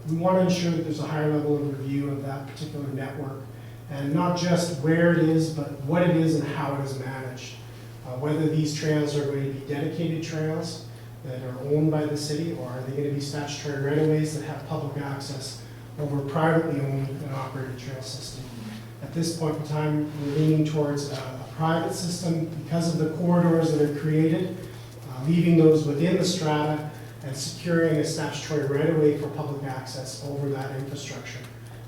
we want to ensure that there's a higher level of review of that particular network, and not just where it is, but what it is and how it is managed. Whether these trails are going to be dedicated trails that are owned by the city, or are they going to be statutory right-of-ways that have public access over a privately owned and operated trail system. At this point in time, we're leaning towards a private system because of the corridors that are created, leaving those within the strata and securing a statutory right-of-way for public access over that infrastructure.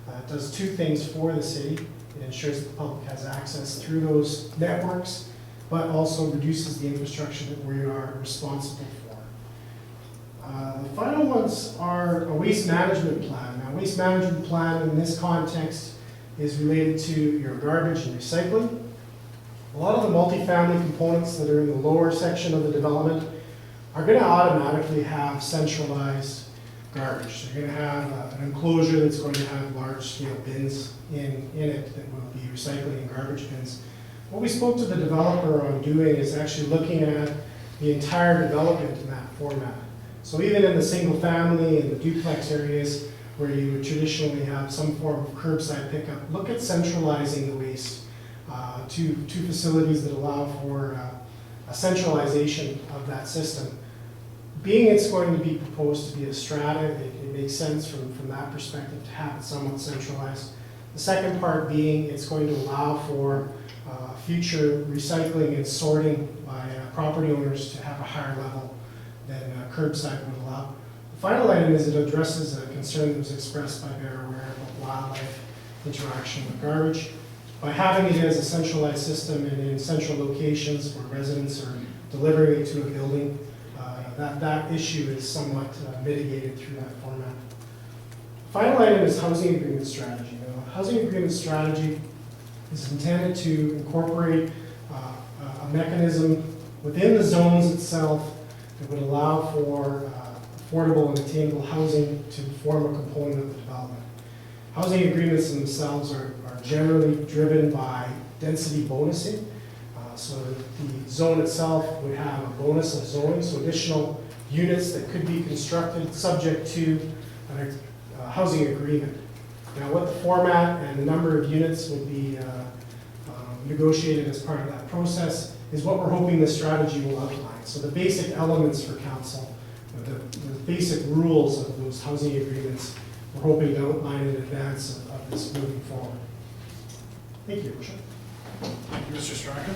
It does 2 things for the city. It ensures that the public has access through those networks, but also reduces the infrastructure that we are responsible for. The final ones are a waste management plan. Now, waste management plan in this context is related to your garbage and recycling. A lot of the multifamily components that are in the lower section of the development are going to automatically have centralized garbage. They're going to have an enclosure that's going to have large-scale bins in it that will be recycling and garbage bins. What we spoke to the developer on doing is actually looking at the entire development in that format. So even in the single family and the duplex areas where you would traditionally have some form of curbside pickup, look at centralizing the waste to facilities that allow for a centralization of that system. Being it's going to be proposed to be a strata, it makes sense from that perspective to have it somewhat centralized. The second part being it's going to allow for future recycling and sorting by property owners to have a higher level than curbside would allow. The final item is it addresses a concern that was expressed by Bear Aware about wildlife interaction with garbage. By having it as a centralized system and in central locations where residents are delivering it to a building, that issue is somewhat mitigated through that format. Final item is housing agreement strategy. Now, housing agreement strategy is intended to incorporate a mechanism within the zones itself that would allow for affordable and attainable housing to form a component of the development. Housing agreements themselves are generally driven by density bonusing. So the zone itself would have a bonus of zoning, so additional units that could be constructed subject to a housing agreement. Now, what the format and the number of units would be negotiated as part of that process is what we're hoping the strategy will outline. So the basic elements for council, the basic rules of those housing agreements, we're hoping to outline in advance of this moving forward. Thank you, Your Worship. Thank you, Mr. Strachan.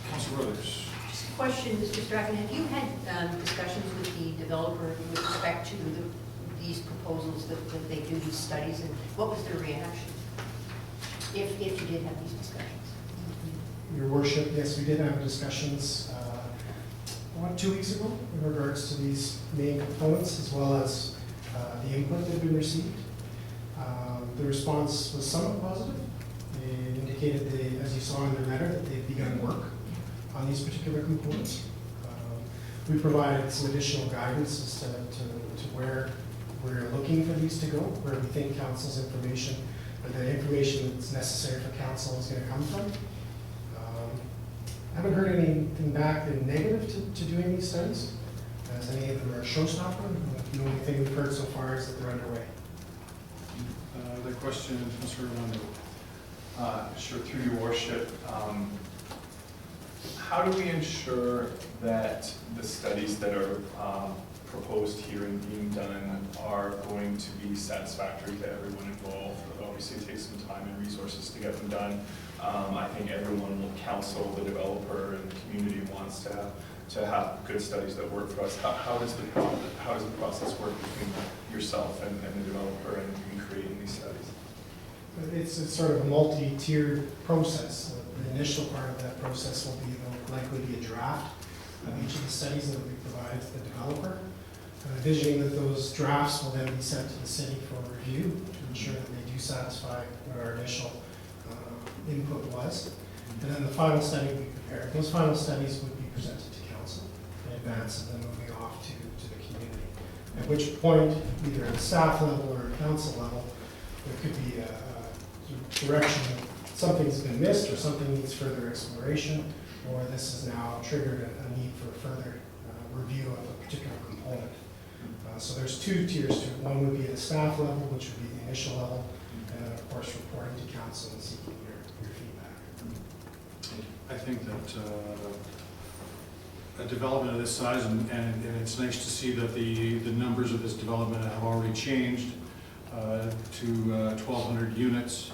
Councilor Brothers. Just a question, Mr. Strachan, have you had discussions with the developer with respect to these proposals that they do these studies, and what was their reaction? If you did have these discussions? Your Worship, yes, we did have discussions 2 weeks ago in regards to these main components, as well as the input that had been received. The response was somewhat positive. They indicated, as you saw in their letter, that they've begun work on these particular components. We provided some additional guidance as to where we're looking for these to go, where we think council's information, or the information that's necessary for council is going to come from. I haven't heard anything back in negative to doing these studies, as any of them are showstopper. The only thing we've heard so far is that they're underway. The question, Councilor Orlando. Sure, through your worship, how do we ensure that the studies that are proposed here and being done are going to be satisfactory to everyone involved? Obviously, it takes some time and resources to get them done. I think everyone will counsel, the developer and the community wants to have good studies that work for us. How does the process work between yourself and the developer in creating these studies? It's sort of a multi-tiered process. The initial part of that process will likely be a draft of each of the studies that will be provided to the developer. Envisioning that those drafts will then be sent to the city for review to ensure that they do satisfy what our initial input was. And then the final study will be prepared. Those final studies would be presented to council in advance of them moving off to the community. At which point, either at a staff level or a council level, there could be a direction that something's been missed or something needs further exploration, or this has now triggered a need for further review of a particular component. So there's 2 tiers to it. One would be at the staff level, which would be the initial level, and then of course reporting to council and seeking your feedback. I think that a development of this size, and it's nice to see that the numbers of this development have already changed to 1,200 units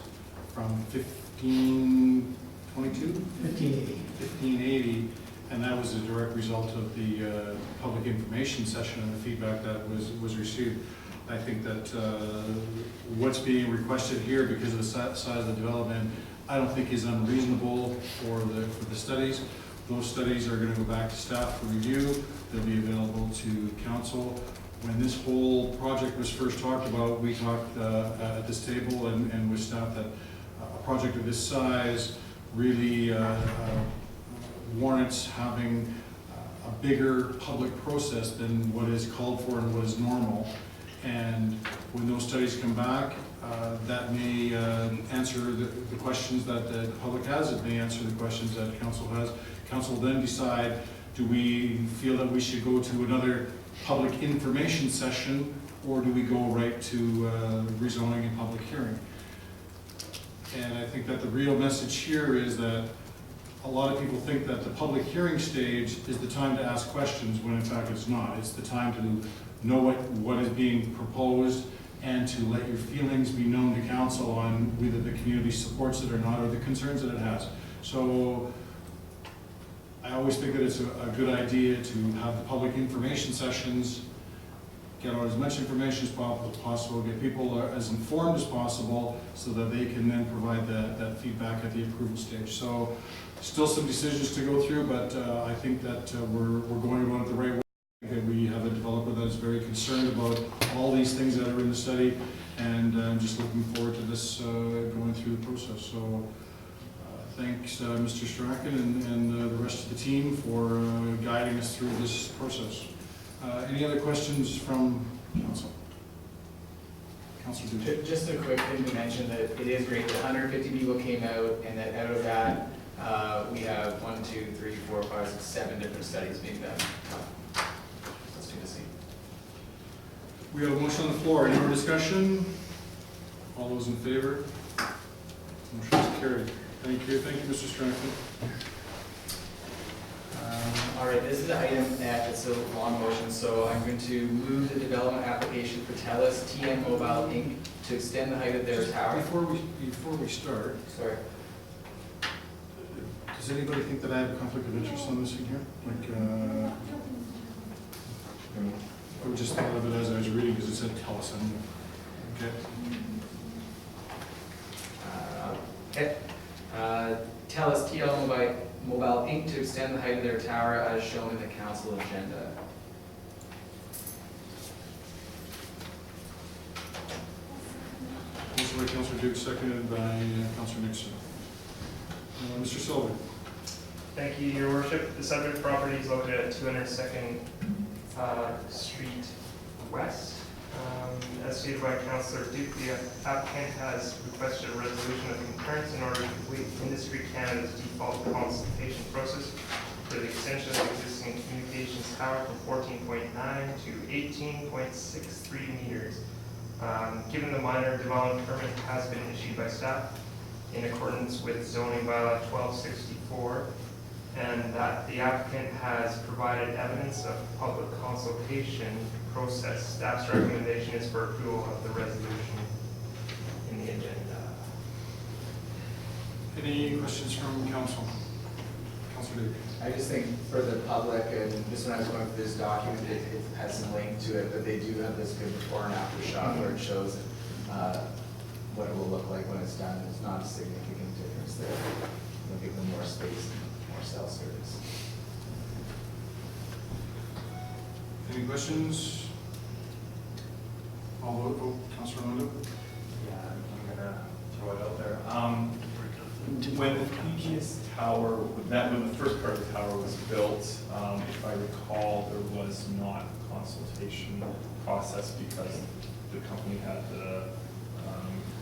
from 1522? 1580, and that was a direct result of the public information session and the feedback that was received. I think that what's being requested here, because of the size of the development, I don't think is unreasonable for the studies. Those studies are going to go back to staff for review. They'll be available to council. When this whole project was first talked about, we talked at this table and with staff that a project of this size really warrants having a bigger public process than what is called for and what is normal. And when those studies come back, that may answer the questions that the public has. It may answer the questions that council has. Council will then decide, do we feel that we should go to another public information session, or do we go right to rezoning and public hearing? And I think that the real message here is that a lot of people think that the public hearing stage is the time to ask questions, when in fact it's not. It's the time to know what is being proposed and to let your feelings be known to council on whether the community supports it or not, or the concerns that it has. So I always think that it's a good idea to have the public information sessions, get out as much information as possible, get people as informed as possible so that they can then provide that feedback at the approval stage. So still some decisions to go through, but I think that we're going about it the right way. We have a developer that is very concerned about all these things that are in the study, and I'm just looking forward to this going through the process. So thanks, Mr. Strachan and the rest of the team for guiding us through this process. Any other questions from council? Councilor Duty. Just a quick thing to mention that it is great that 150 people came out, and that out of that, we have 1, 2, 3, 4, 5, 6, 7 different studies being done. That's good to see. We have a motion on the floor. Any more discussion? All those in favor? Motion is carried. Thank you. Thank you, Mr. Strachan. All right, this is an item F, it's a long motion, so I'm going to move the development application for TELUS TM Mobile Inc. to extend the height of their tower. Before we start, Sorry. does anybody think that I have a conflict of interest on this in here? I would just thought of it as I was reading because it said TELUS. I don't know. Okay. Okay. TELUS TL Mobile Inc. to extend the height of their tower as shown in the council agenda. Motion by Councilor Duke, seconded by Councilor Nixon. Mr. Silver. Thank you, Your Worship. The subject property is located at 202nd Street West. As stated by Councillor Duke, the applicant has requested a resolution of concurrence in order to complete Industry Canada's default consultation process for the extension of the existing communications tower from 14.9 to 18.63 meters. Given the minor development permit has been issued by staff in accordance with zoning bylaw 1264, and that the applicant has provided evidence of public consultation process, staff's recommendation is for approval of the resolution in the agenda. Any questions from council? Councilor Duke. I just think for the public, and this when I was going through this document, it has some link to it, but they do have this good before and after shot where it shows what it will look like when it's done. It's not a significant difference there. It'll give them more space and more cell service. Any questions? All vote, Councilor Rondo. Yeah, I'm gonna throw it out there. When the previous tower, when the first part of the tower was built, if I recall, there was not a consultation process because the company had the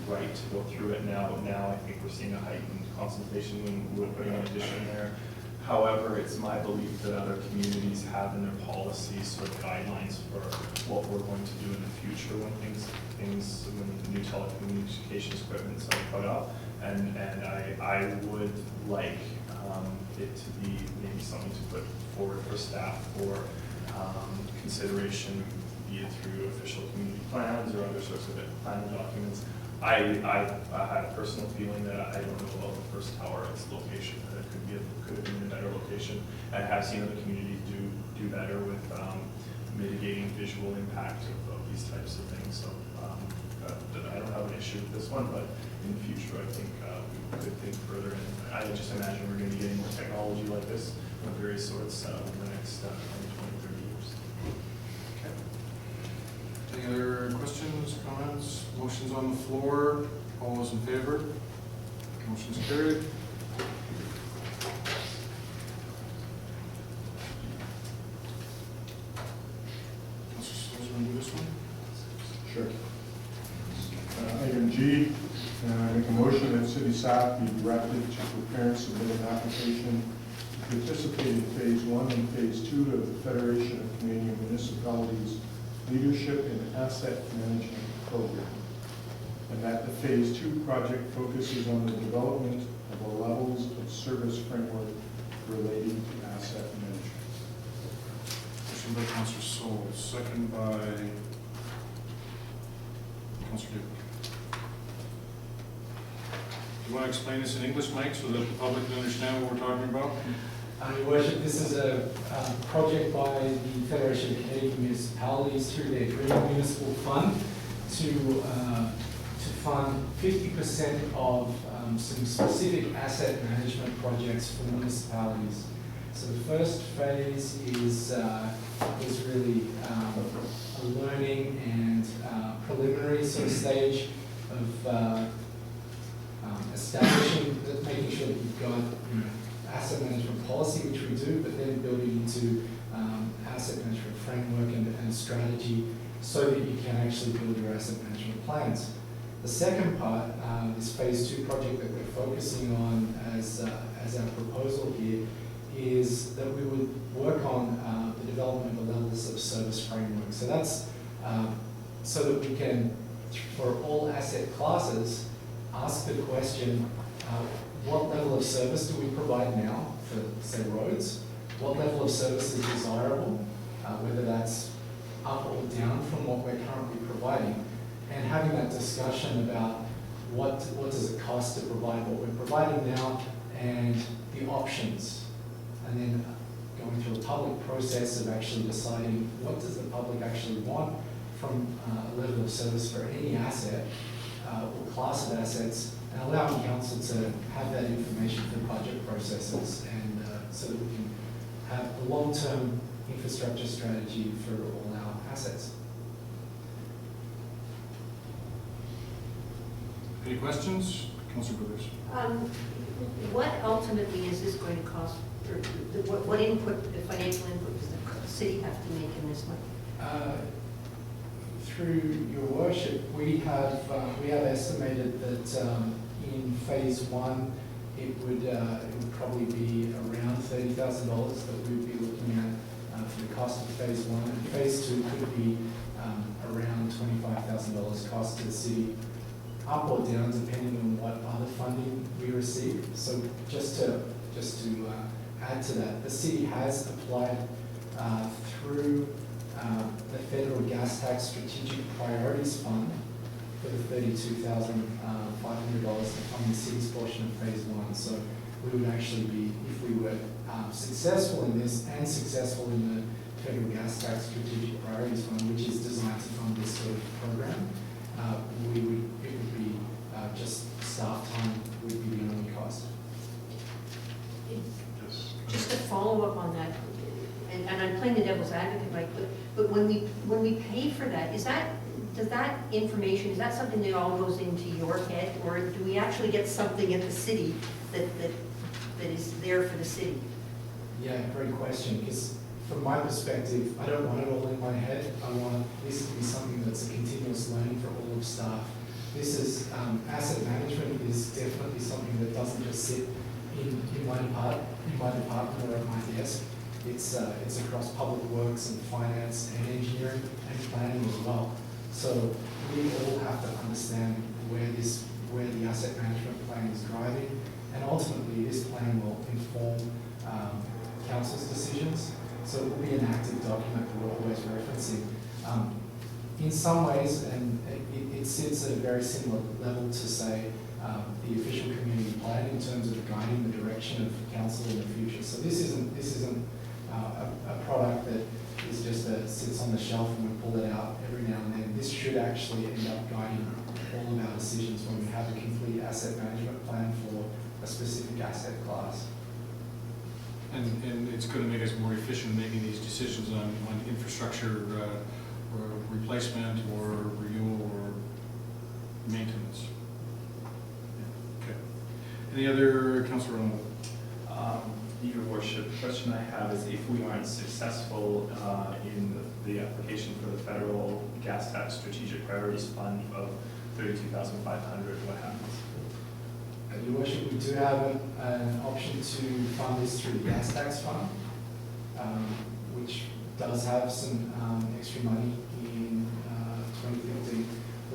right to go through it. Now I think we're seeing a heightened consultation when we're putting an addition there. However, it's my belief that other communities have in their policies sort of guidelines for what we're going to do in the future when when new telecommunications equipment is put up. And I would like it to be maybe something to put forward for staff for consideration, be it through official community plans or other sorts of planning documents. I had a personal feeling that I don't know about the first tower, its location, that it could have been a better location. I have seen other communities do better with mitigating visual impact of these types of things. So I don't have an issue with this one, but in the future, I think we could think further. And I just imagine we're going to be getting more technology like this of various sorts over the next 20, 30 years. Okay. Any other questions, comments, motions on the floor? All those in favor? Motion's carried. Councilor Sills, want to do this one? Sure. Item G, I make a motion that city staff be directed to prepare and submit an application to participate in phase 1 and phase 2 of the Federation of Canadian Municipalities Leadership in Asset Management Program, and that the phase 2 project focuses on the development of a levels of service framework relating to asset management. Motion by Councilor Sills, second by Councillor Duke. Do you want to explain this in English, Mike, so that the public can understand what we're talking about? Your Worship, this is a project by the Federation of Canadian Municipalities through their Green Municipal Fund to fund 50% of some specific asset management projects for municipalities. So the first phase is really a learning and preliminary sort of stage of establishing, making sure that you've got asset management policy, which we do, but then building into asset management framework and strategy so that you can actually build your asset management plans. The second part, this phase 2 project that we're focusing on as our proposal here, is that we would work on the development of levels of service framework. So that's so that we can, for all asset classes, ask the question, what level of service do we provide now for, say, roads? What level of service is desirable, whether that's up or down from what we're currently providing, and having that discussion about what does it cost to provide what we're providing now and the options, and then going through a public process of actually deciding what does the public actually want from a level of service for any asset or class of assets, and allowing council to have that information for budget processes, and so that we can have a long-term infrastructure strategy for all our assets. Any questions? Councillor Brothers. What ultimately is this going to cost, or what input, the financial input does the city have to make in this one? Through your worship, we have estimated that in phase 1 it would probably be around $30,000 that we would be looking at for the cost of phase 1, and phase 2 could be around $25,000 cost to the city, up or down depending on what other funding we receive. So just to add to that, the city has applied through the Federal Gas Tax Strategic Priorities Fund for the $32,500 to fund the city's portion of phase 1. So we would actually be, if we were successful in this and successful in the Federal Gas Tax Strategic Priorities Fund, which is designed to fund this sort of program, it would be just staff time would be the only cost. Just to follow up on that, and I'm playing the devil's advocate, Mike, but when we pay for that, does that information, is that something that all goes into your head, or do we actually get something at the city that is there for the city? Yeah, great question, because from my perspective, I don't want it all in my head. I want this to be something that's a continuous learning for all of staff. This is, asset management is definitely something that doesn't just sit in my department or at my desk. It's across public works and finance and engineering and planning as well. So we all have to understand where the asset management plan is driving, and ultimately this plan will inform council's decisions. So it will be an active document that we're always referencing. In some ways, and it sits at a very similar level to, say, the official community plan in terms of guiding the direction of council in the future. So this isn't a product that is just sits on the shelf and we pull it out every now and then. This should actually end up guiding all of our decisions when we have a complete asset management plan for a specific asset class. And it's going to make us more efficient making these decisions on infrastructure or replacement or renewal or maintenance. Okay. Any other, Councillor Ronald? Your Worship, the question I have is if we aren't successful in the application for the Federal Gas Tax Strategic Priorities Fund of $32,500, what happens? Your Worship, we do have an option to fund this through the gas tax fund, which does have some extra money in 2015.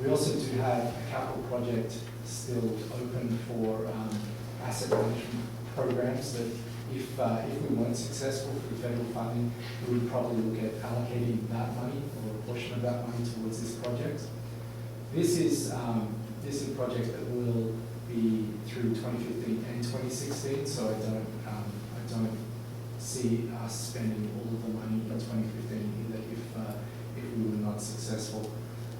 We also do have a capital project still open for asset management programs that if we weren't successful for the federal funding, we would probably look at allocating that money or a portion of that money towards this project. This is a project that will be through 2015 and 2016, so I don't see us spending all of the money in 2015 either if we were not successful.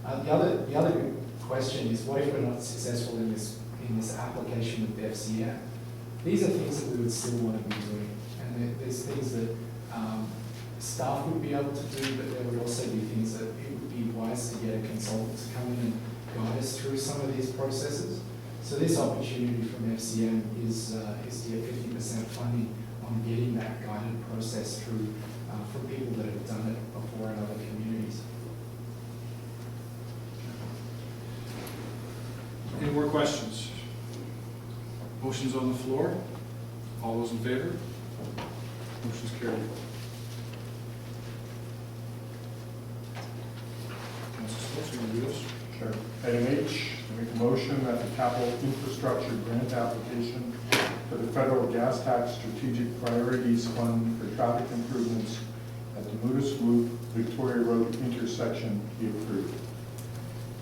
The other good question is, what if we're not successful in this application with the FCM? These are things that we would still want to be doing, and there's things that staff would be able to do, but there would also be things that it would be wise to get a consultant to come in and guide us through some of these processes. So this opportunity from FCM is to get 50% funding on getting that guided process through from people that have done it before in other communities. Any more questions? Motion's on the floor. All those in favor? Motion's carried. Councilor Schultz, you want to do this? Sure. Item H, I make a motion that the capital infrastructure grant application for the federal gas tax strategic priorities fund for traffic improvements at the Moodus Loop Victoria Road intersection be approved.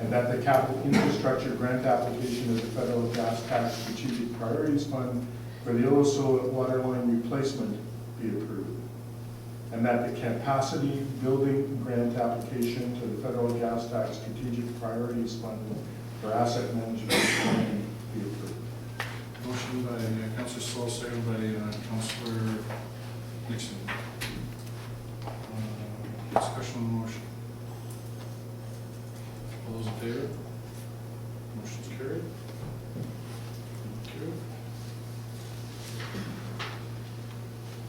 And that the capital infrastructure grant application of the federal gas tax strategic priorities fund for the Illisola water line replacement be approved. And that the capacity building grant application to the federal gas tax strategic priorities fund for asset management planning be approved. Motion by Councilor Saul, second by Councilor Nixon. Discussion on the motion. All those in favor? Motion's carried. Thank you.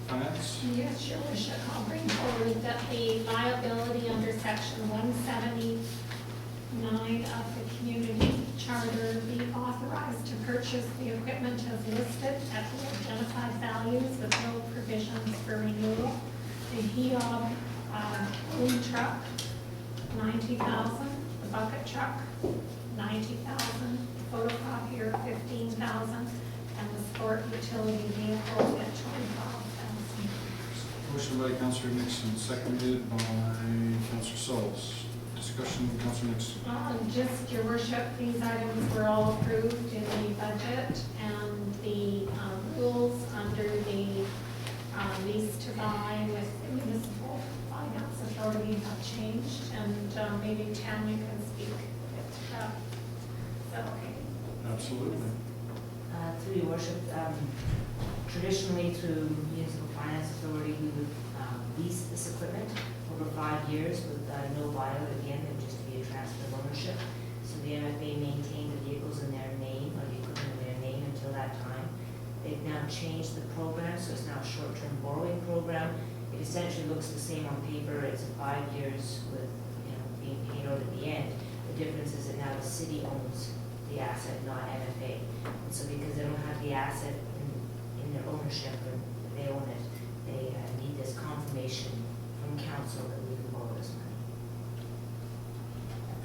Finance? Yes, Your Worship, I'll bring forward that the liability under section 179 of the community charter be authorized to purchase the equipment as listed at the identified values with no provisions for renewal. The HEOB boom truck, $90,000. The bucket truck, $90,000. Photocopier, $15,000. And the sport utility vehicle at $25,000. Motion by Councilor Nixon, seconded by Councilor Sauls. Discussion, Councilor Nixon. Just, Your Worship, these items were all approved in the budget, and the rules under the lease to buy with the municipal finance authority have changed, and maybe Tanya can speak to that. Is that okay? Absolutely. Through Your Worship, traditionally through Municipal Finance Authority, we would lease this equipment over 5 years with no buyout. Again, it would just be a transfer of ownership. So the MFA maintained the vehicles in their name, or the equipment in their name until that time. They've now changed the program, so it's now a short-term borrowing program. It essentially looks the same on paper. It's 5 years with, being paid out at the end. The difference is that now the city owns the asset, not MFA. And so because they don't have the asset in their ownership, or they own it, they need this confirmation from council that we can borrow this money.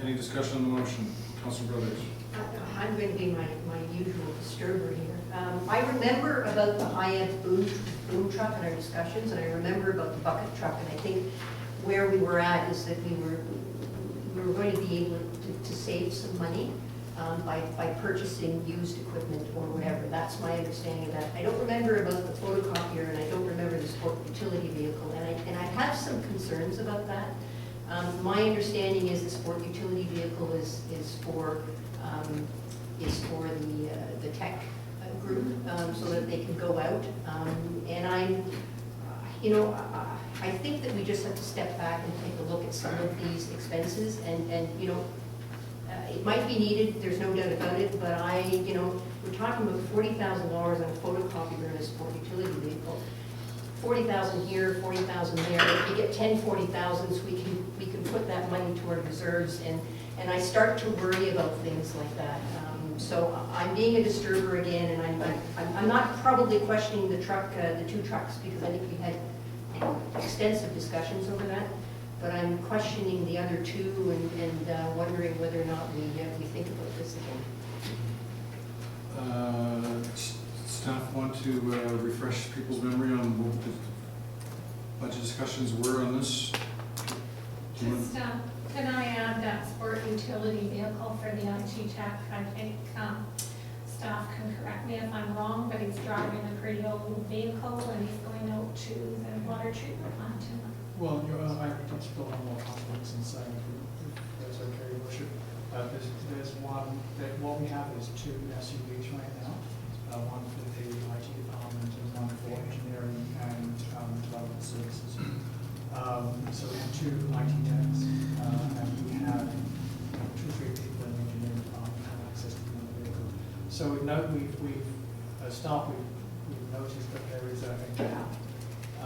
Any discussion on the motion? Councilor Brothers. I'm going to be my usual disturber here. I remember about the high-end boom truck in our discussions, and I remember about the bucket truck, and I think where we were at is that we were going to be able to save some money by purchasing used equipment or whatever. That's my understanding of that. I don't remember about the photocopier, and I don't remember the sport utility vehicle, and I have some concerns about that. My understanding is the sport utility vehicle is for the tech group, so that they can go out. And I think that we just have to step back and take a look at some of these expenses, and it might be needed, there's no doubt about it, but we're talking about $40,000 on a photocopier and a sport utility vehicle. 40,000 here, 40,000 there. If you get 10, 40,000, so we can put that money toward reserves, and I start to worry about things like that. So I'm being a disturber again, and I'm not probably questioning the truck, the two trucks, because I think we had extensive discussions over that. But I'm questioning the other two and wondering whether or not we think about this again. Staff want to refresh people's memory on what the budget discussions were on this? Just, can I add that sport utility vehicle for the IT tech. I think staff can correct me if I'm wrong, but he's driving a pretty old vehicle and he's going out to the water treatment plant. Well, I don't spill on more confidence in saying, if that's okay, Your Worship. There's one, what we have is 2 SUVs right now, one for the IT department and one for engineering and development services. So we have 2 IT techs, and we have 2 or 3 people in the engineering department have access to another vehicle. So as staff, we've noticed that there is a gap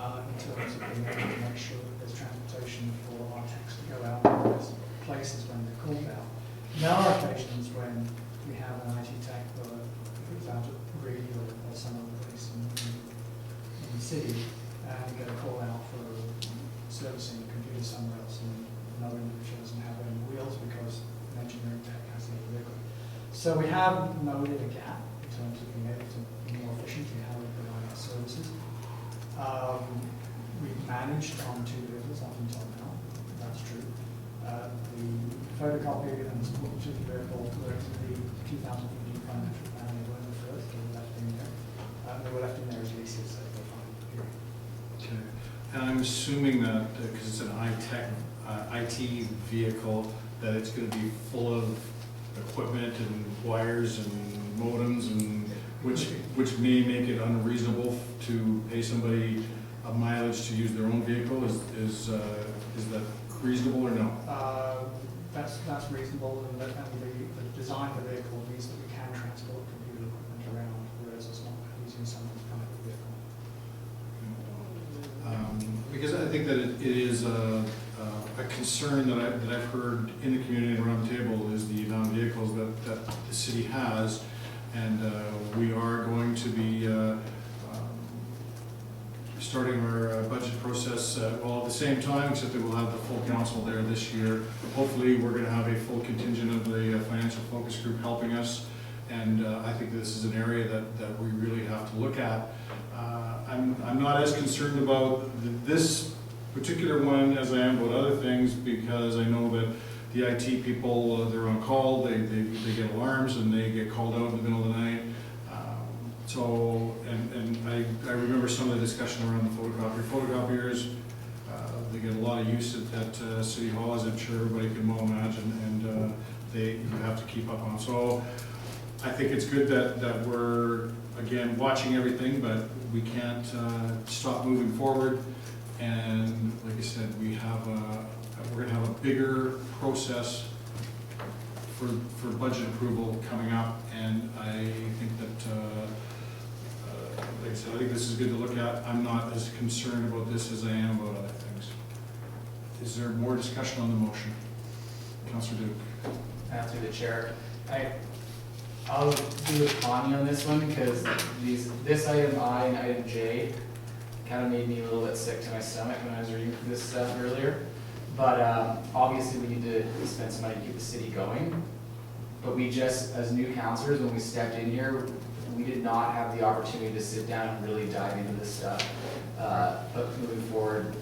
in terms of being able to make sure that there's transportation for our techs to go out to those places when they're called out. There are occasions when we have an IT tech who's out at Greedy or some other place in the city and get a call out for servicing a computer somewhere else, and another individual doesn't have any wheels because an engineering tech has the vehicle. So we have noted a gap in terms of being able to be more efficient in how we provide our services. We've managed on 2 vehicles up until now, that's true. The photocopy and the support to the vehicle were to the 2015 financial plan, they weren't the first, they were left in there. They were left in there as leases, so they're fine. Okay. And I'm assuming that, because it's an IT vehicle, that it's going to be full of equipment and wires and modems, and which may make it unreasonable to pay somebody a mileage to use their own vehicle. Is that reasonable or no? That's reasonable, and the design of the vehicle means that we can transport computer equipment around, whereas it's not using someone's private vehicle. Because I think that it is a concern that I've heard in the community and around the table is the amount of vehicles that the city has, and we are going to be starting our budget process all at the same time, except that we'll have the full council there this year. Hopefully, we're going to have a full contingent of the financial focus group helping us, and I think this is an area that we really have to look at. I'm not as concerned about this particular one as I am about other things, because I know that the IT people, they're on call, they get alarms and they get called out in the middle of the night. I remember some of the discussion around the photocopiers. They get a lot of use at City Hall, as I'm sure everybody can well imagine, and you have to keep up on. So I think it's good that we're, again, watching everything, but we can't stop moving forward. And like I said, we're going to have a bigger process for budget approval coming up, and I think that, like I said, I think this is good to look at. I'm not as concerned about this as I am about other things. Is there more discussion on the motion? Councillor Duke. Through the chair, I'll do with Connie on this one, because this item I and item J kind of made me a little bit sick to my stomach when I was reading this stuff earlier. But obviously we need to spend some money to keep the city going. But we just, as new councillors, when we stepped in here, we did not have the opportunity to sit down and really dive into this stuff. But moving forward,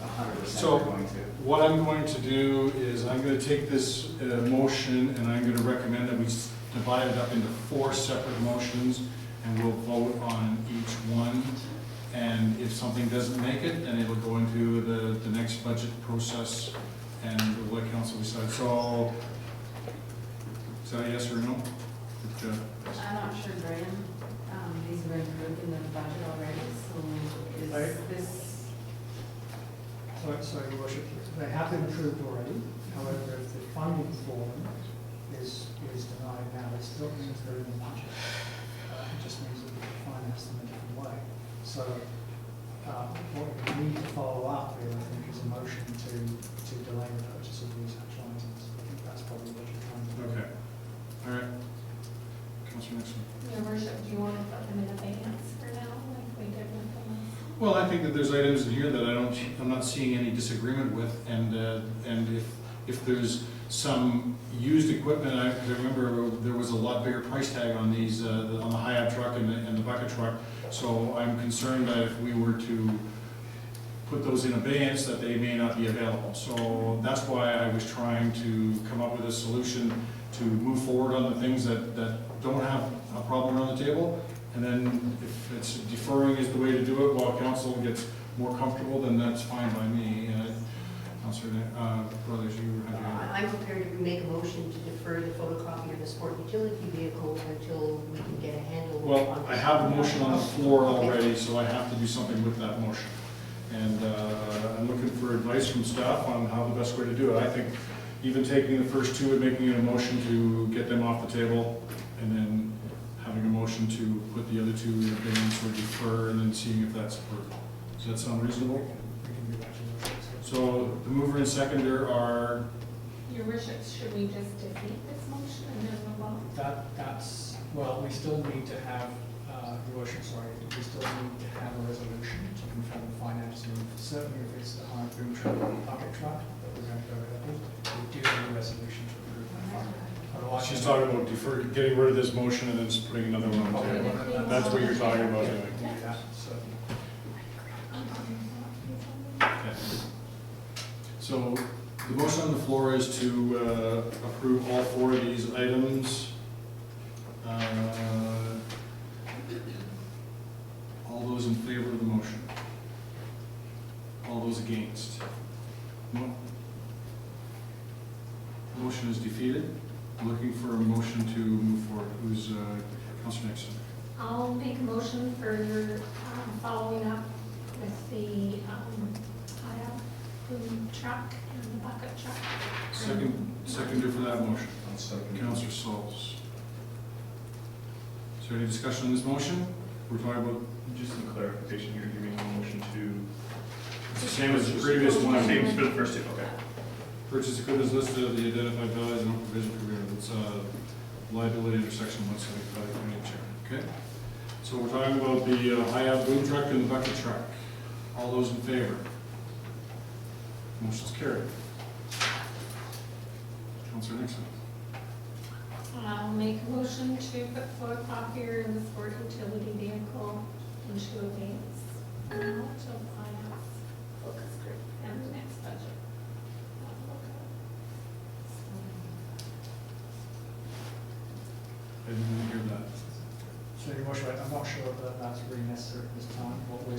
100% we're going to. What I'm going to do is I'm going to take this motion and I'm going to recommend that we divide it up into 4 separate motions, and we'll vote on each one. And if something doesn't make it, then it'll go into the next budget process, and we'll let council decide. So, is that a yes or a no? I'm not sure, Graham. These were approved in the budget already, so is this? Sorry, Your Worship, they have been approved already. However, if the funding for them is denied now, it still means they're in the budget. It just means that we can finance them a different way. So what we need to follow up with, I think, is a motion to delay the purchase of these actual items. I think that's probably what you're trying to do. Okay. All right. Councillor Nixon. Your Worship, do you want to put them in advance for now, like we did with the last? Well, I think that there's items in here that I'm not seeing any disagreement with, and if there's some used equipment, I remember there was a lot bigger price tag on these, on the high-ab truck and the bucket truck. So I'm concerned that if we were to put those in abeyance that they may not be available. So that's why I was trying to come up with a solution to move forward on the things that don't have a problem around the table. And then if it's deferring is the way to do it while council gets more comfortable, then that's fine by me. Councilor Brothers, you had your... I'm prepared to make a motion to defer the photocopy of the sport utility vehicle until we can get a handle on. Well, I have a motion on the floor already, so I have to do something with that motion. And I'm looking for advice from staff on how the best way to do it. I think even taking the first two and making it a motion to get them off the table, and then having a motion to put the other two in abeyance or defer, and then seeing if that's approved. Does that sound reasonable? We can do that. So the mover and seconder are, Your worship, should we just defeat this motion and then move on? That's, well, we still need to have, your worship, sorry, we still need to have a resolution to confirm the financing. Certainly if it's the high boom truck or the bucket truck that we're going to go ahead with, we do need a resolution to approve that. Otherwise, she's talking about getting rid of this motion and then just putting another one on the table. That's what you're talking about doing. Yeah, certainly. Okay. So the motion on the floor is to approve all four of these items. All those in favor of the motion? All those against? No? Motion is defeated. I'm looking for a motion to move forward. Who's Councilor Nixon? I'll make a motion for following up with the boom truck and the bucket truck. Seconder for that motion. I'll second. Councilor Sauls. Is there any discussion on this motion? We're talking about, Just some clarification here, you're making a motion to... it's the same as the previous one. Same as for the first two, okay. Purchase equipment is listed at the identified values and provision program. It's liability under section 175, county chair. Okay? So we're talking about the high-out boom truck and the bucket truck. All those in favor? Motion's carried. Councilor Nixon. I'll make a motion to put photocopier in the sport utility vehicle into abeyance until finance focus group and the next budget. I didn't hear that. So your motion, I'm not sure that that's really necessary at this time. What we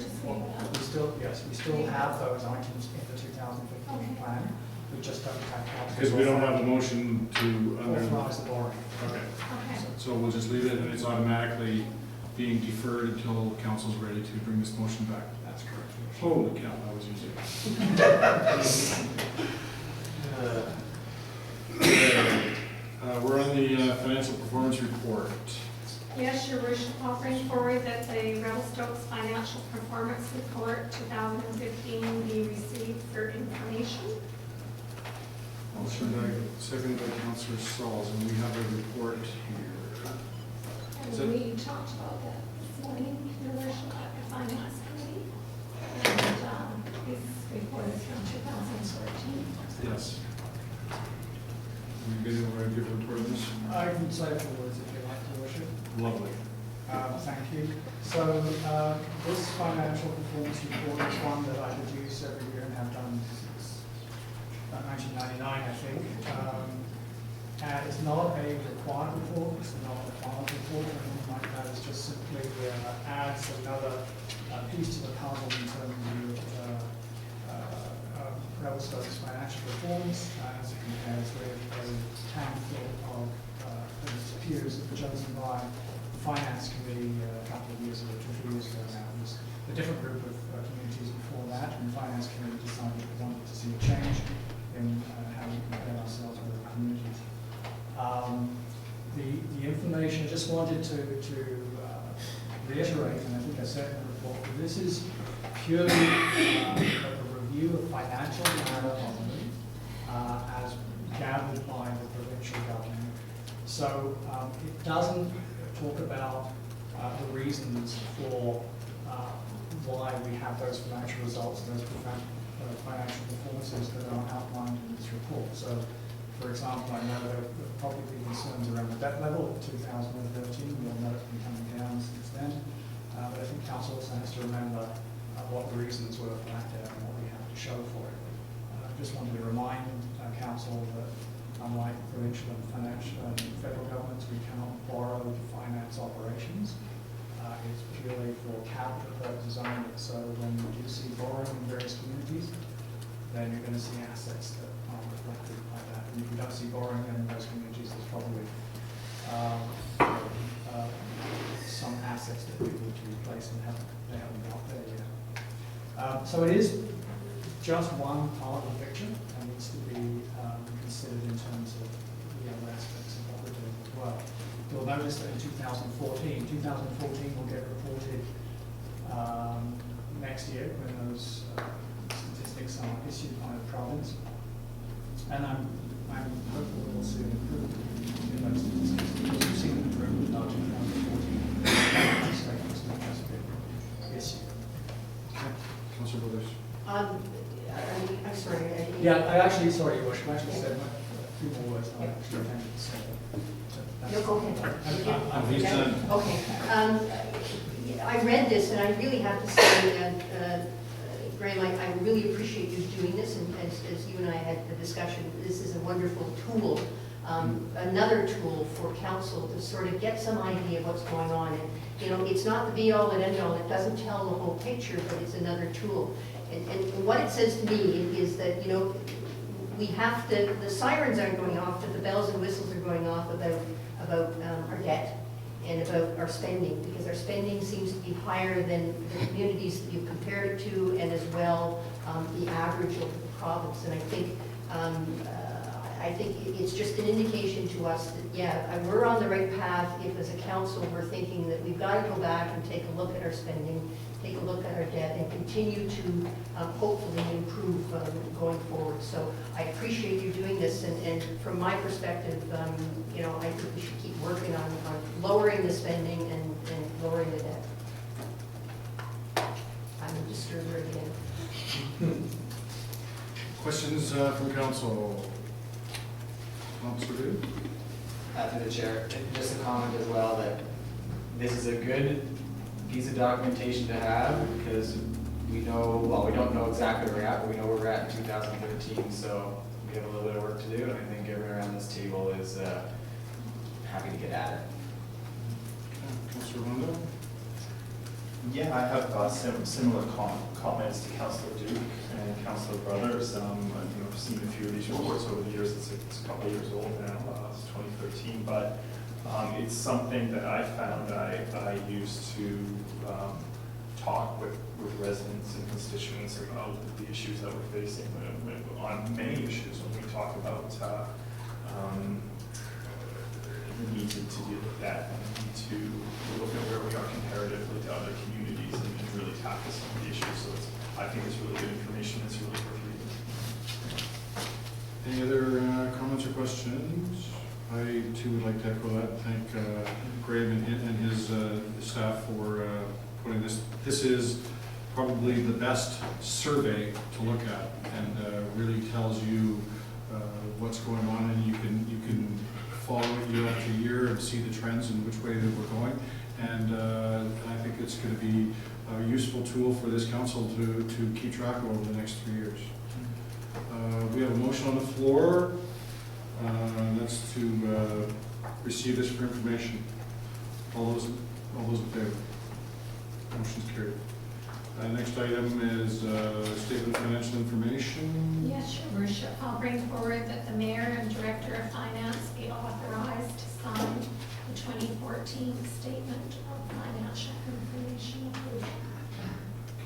still, yes, we still have those items in the 2015 plan. We just don't have council. Because we don't have a motion to Authorize the borrowing. Okay. Okay. So we'll just leave it and it's automatically being deferred until council's ready to bring this motion back. That's correct. Holy cow, that was easy. We're on the financial performance report. Yes, your worship, I'll bring forward that the Revelstoke's financial performance report 2015 be received for information. Motion by, second by Councilor Sauls, and we have a report here. Is And it- we talked about that this morning, your worship, at the finance committee. And this report is from 2014. Yes. You guys want to give a report on this? I can say a few words if you like, your worship. Lovely. Thank you. So this financial performance report is one that I produce every year and have done since about 1999, I think. And it's not a required report, it's not a final report or anything like that. It's just simply adds another piece to the puzzle in terms of Revelstoke's financial performance as it compares with a handful of its peers at the Johnson by Finance Committee a couple of years ago, 2 or 3 years ago now. It was a different group of communities before that, and the Finance Committee decided they wanted to see a change in how we compare ourselves with the communities. The information, I just wanted to reiterate, and I think I said in the report, that this is purely a review of financial data only, as gathered by the provincial government. So it doesn't talk about the reasons for why we have those financial results, those financial performances that are outlined in this report. So, for example, I know there have probably been concerns around the debt level of 2013. We all know it's been coming down since then. But I think council also has to remember what the reasons were for that debt and what we have to show for it. Just wanted to remind council that unlike provincial and financial and federal governments, we cannot borrow to finance operations. It's purely for capital purposes only. So when you do see borrowing in various communities, then you're going to see assets that are reflected by that. And if you don't see borrowing in those communities, there's probably some assets that we need to replace and they haven't got there yet. So it is just one part of the picture and needs to be considered in terms of the other aspects of what we're doing as well. You'll notice that in 2014 will get reported next year when those statistics are issued by the province. And I'm hopeful we'll see an improvement in those statistics because we've seen an improvement in 2014 statements that has been issued. Councillor Brothers. I'm sorry. Sorry, Your Worship, I actually said a few more words than I actually intended to say. No, go ahead. He's done. Okay. I read this and I really have to say, Graham, I really appreciate you doing this, and as you and I had a discussion, this is a wonderful tool, another tool for council to sort of get some idea of what's going on. And, you know, it's not the be-all and end-all, it doesn't tell the whole picture, but it's another tool. And what it says to me is that, you know, we have to, the sirens aren't going off, but the bells and whistles are going off about our debt and about our spending, because our spending seems to be higher than the communities that you've compared it to, and as well the average of the province. And I think it's just an indication to us that, yeah, we're on the right path if as a council we're thinking that we've got to go back and take a look at our spending, take a look at our debt, and continue to hopefully improve going forward. So I appreciate you doing this, and from my perspective, you know, I think we should keep working on lowering the spending and lowering the debt. I'm a disturber again. Questions from council? Councillor Dude? Through the chair, just a comment as well that this is a good piece of documentation to have because we know, well, we don't know exactly where we're at, but we know where we're at in 2013, so we have a little bit of work to do, and I think everyone around this table is happy to get at it. Councillor Rondo? Yeah, I have similar comments to Councillor Duke and Councillor Brothers. I've seen a few of these reports over the years. It's a couple of years old now, it's 2013, but it's something that I found I used to talk with residents and constituents about the issues that we're facing on many issues when we talk about the need to deal with that and the need to look at where we are comparatively to other communities and really tackle some of the issues. So I think it's really good information. It's really worth reading. Any other comments or questions? I too would like to echo that. Thank Graham and his staff for putting this. This is probably the best survey to look at and really tells you what's going on, and you can follow it year after year and see the trends and which way that we're going. And I think it's going to be a useful tool for this council to keep track of over the next 3 years. We have a motion on the floor. That's to receive this for information. All those in favor? Motion's carried. Next item is statement of financial information. Yes, Your Worship. I'll bring forward that the Mayor and Director of Finance be authorized to sign the 2014 Statement of Financial Information.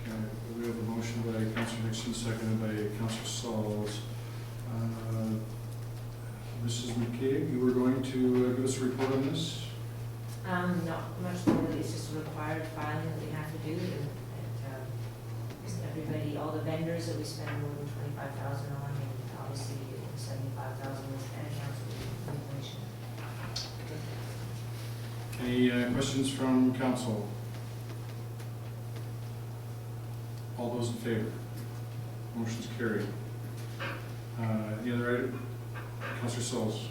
Okay, we have a motion by Councillor Nixon, seconded by Councillor Sauls. Mrs. McKee, you were going to give us a report on this? Not much more, it's just a required filing that we have to do, and everybody, all the vendors that we spend more than 25,000 on, and obviously 75,000 with and information. Any questions from council? All those in favor? Motion's carried. Any other item? Councillor Sauls.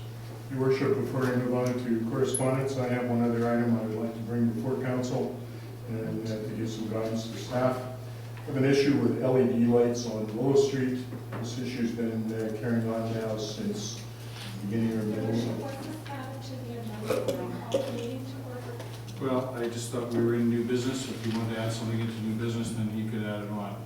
Your Worship, before I move on to correspondence, I have one other item I would like to bring before council and to give some guidance to staff. have an issue with LED lights on Willow Street. This issue's been carrying on now since the beginning of Your May. worship, was this added to the agenda? Can I call the meeting to order? Well, I just thought we were in new business. If you wanted to add something into new business, then he could add it on.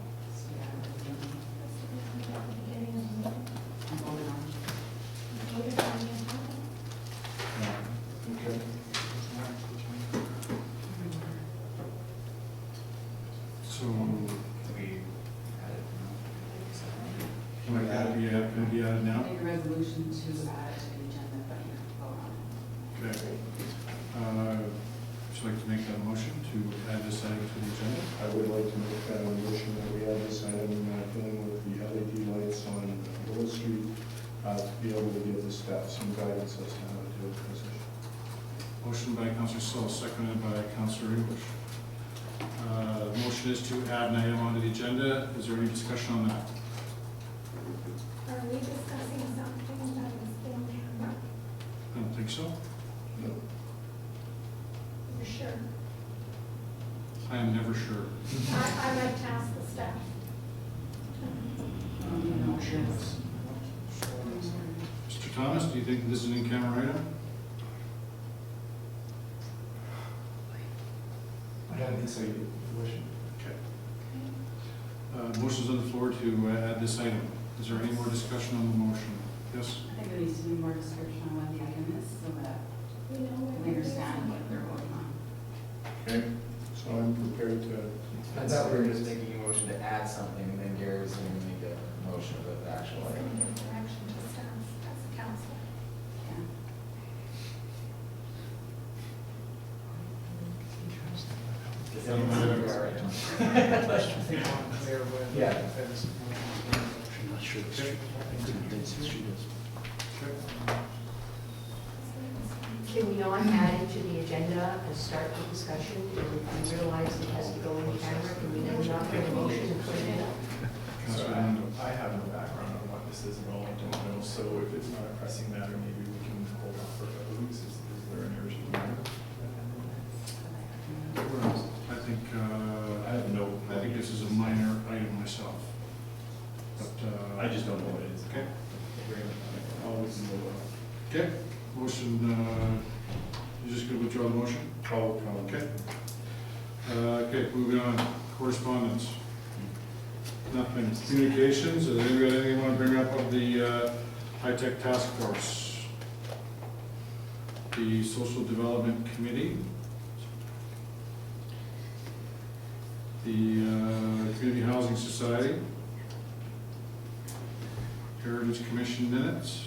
Okay. So, We can it be added now? Make a resolution to add to the agenda, but you have to vote on it. Okay. Would you like to make that motion to add this item to the agenda? I would like to make a motion that we add this item dealing with the LED lights on Willow Street to be able to give the staff some guidance as to how to deal with this issue. Motion by Councillor Saul, seconded by Councillor English. The motion is to add an item onto the agenda. Is there any discussion on that? Are we discussing something that is on camera? I don't think so. No. You're sure? I am never sure. I'd like to ask the staff. Mr. Thomas, do you think this is an in-camera item? I don't think so, Your worship. Okay. Motion's on the floor to add this item. Is there any more discussion on the motion? Yes? I think there needs to be more description on what the item is, so that We know what we it is. understand what they're voting on. Okay. So I'm prepared to, I thought we were just making a motion to add something, and then Gary was going to make a motion about the actual Sending item. a direction to staff as a council. Yeah. Yeah. Can we not add it to the agenda and start the discussion? If we realize it has to go in camera, can we then not have a motion and put it in? So I have no background on what this is at all, I don't know, so if it's not a pressing matter, maybe we can hold off for a couple of weeks, is there an urgent matter? I think, I have no. I think this is a minor item myself. But, I just don't know what it is. Okay. I'll listen to it. Okay, motion, you just gonna withdraw the motion? oh, Okay. Okay, moving on, correspondence. Nothing. Communications, is there anything you want to bring up of the high-tech task force? The social development committee? The community housing society? Heritage Commission minutes?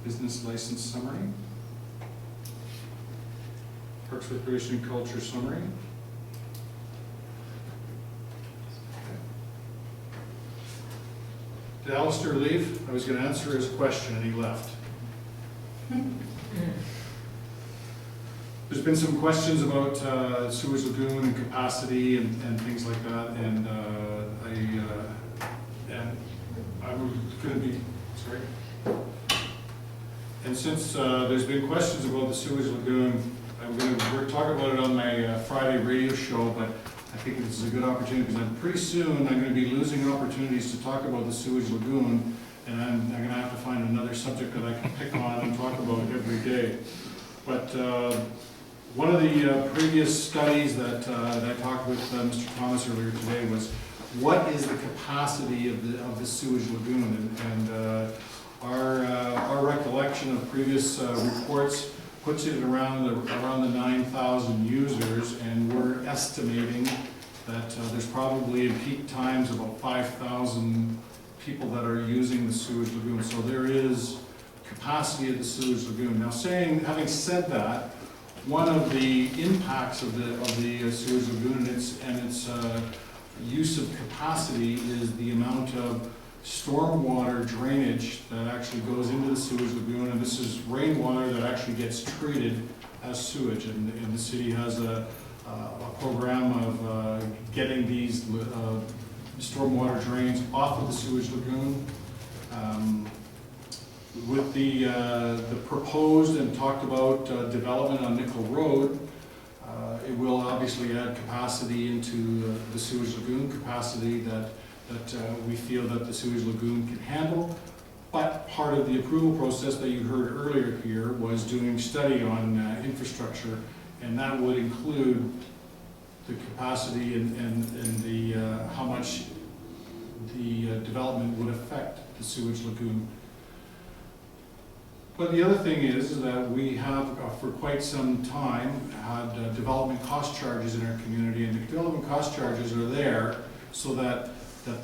Business license summary? Parks, Recreation, and Culture summary? Did Alistair leave? I was going to answer his question and he left. There's been some questions about sewage lagoon and capacity and things like that, and I'm going to be, sorry. And since there's been questions about the sewage lagoon, we're talking about it on my Friday radio show, but I think this is a good opportunity because pretty soon I'm going to be losing opportunities to talk about the sewage lagoon, and I'm going to have to find another subject that I can pick on and talk about every day. But one of the previous studies that I talked with Mr. Thomas earlier today was what is the capacity of the sewage lagoon, and our recollection of previous reports puts it around the 9,000 users, and we're estimating that there's probably in peak times about 5,000 people that are using the sewage lagoon. So there is capacity of the sewage lagoon. Now, having said that, one of the impacts of the sewage lagoon and its use of capacity is the amount of stormwater drainage that actually goes into the sewage lagoon, and this is rainwater that actually gets treated as sewage, and the city has a program of getting these stormwater drains off of the sewage lagoon. With the proposed and talked about development on Nickel Road, it will obviously add capacity into the sewage lagoon, capacity that we feel that the sewage lagoon can handle. But part of the approval process that you heard earlier here was doing study on infrastructure, and that would include the capacity and the how much the development would affect the sewage lagoon. But the other thing is that we have, for quite some time, had development cost charges in our community, and the development cost charges are there so that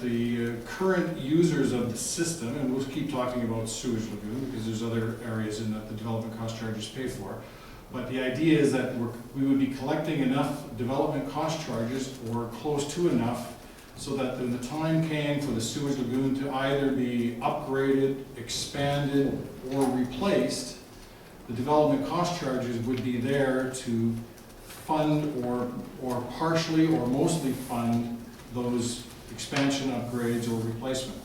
the current users of the system, and we'll keep talking about sewage lagoon because there's other areas in that the development cost charges pay for, but the idea is that we would be collecting enough development cost charges, or close to enough, so that when the time came for the sewage lagoon to either be upgraded, expanded, or replaced, the development cost charges would be there to fund or partially or mostly fund those expansion upgrades or replacement.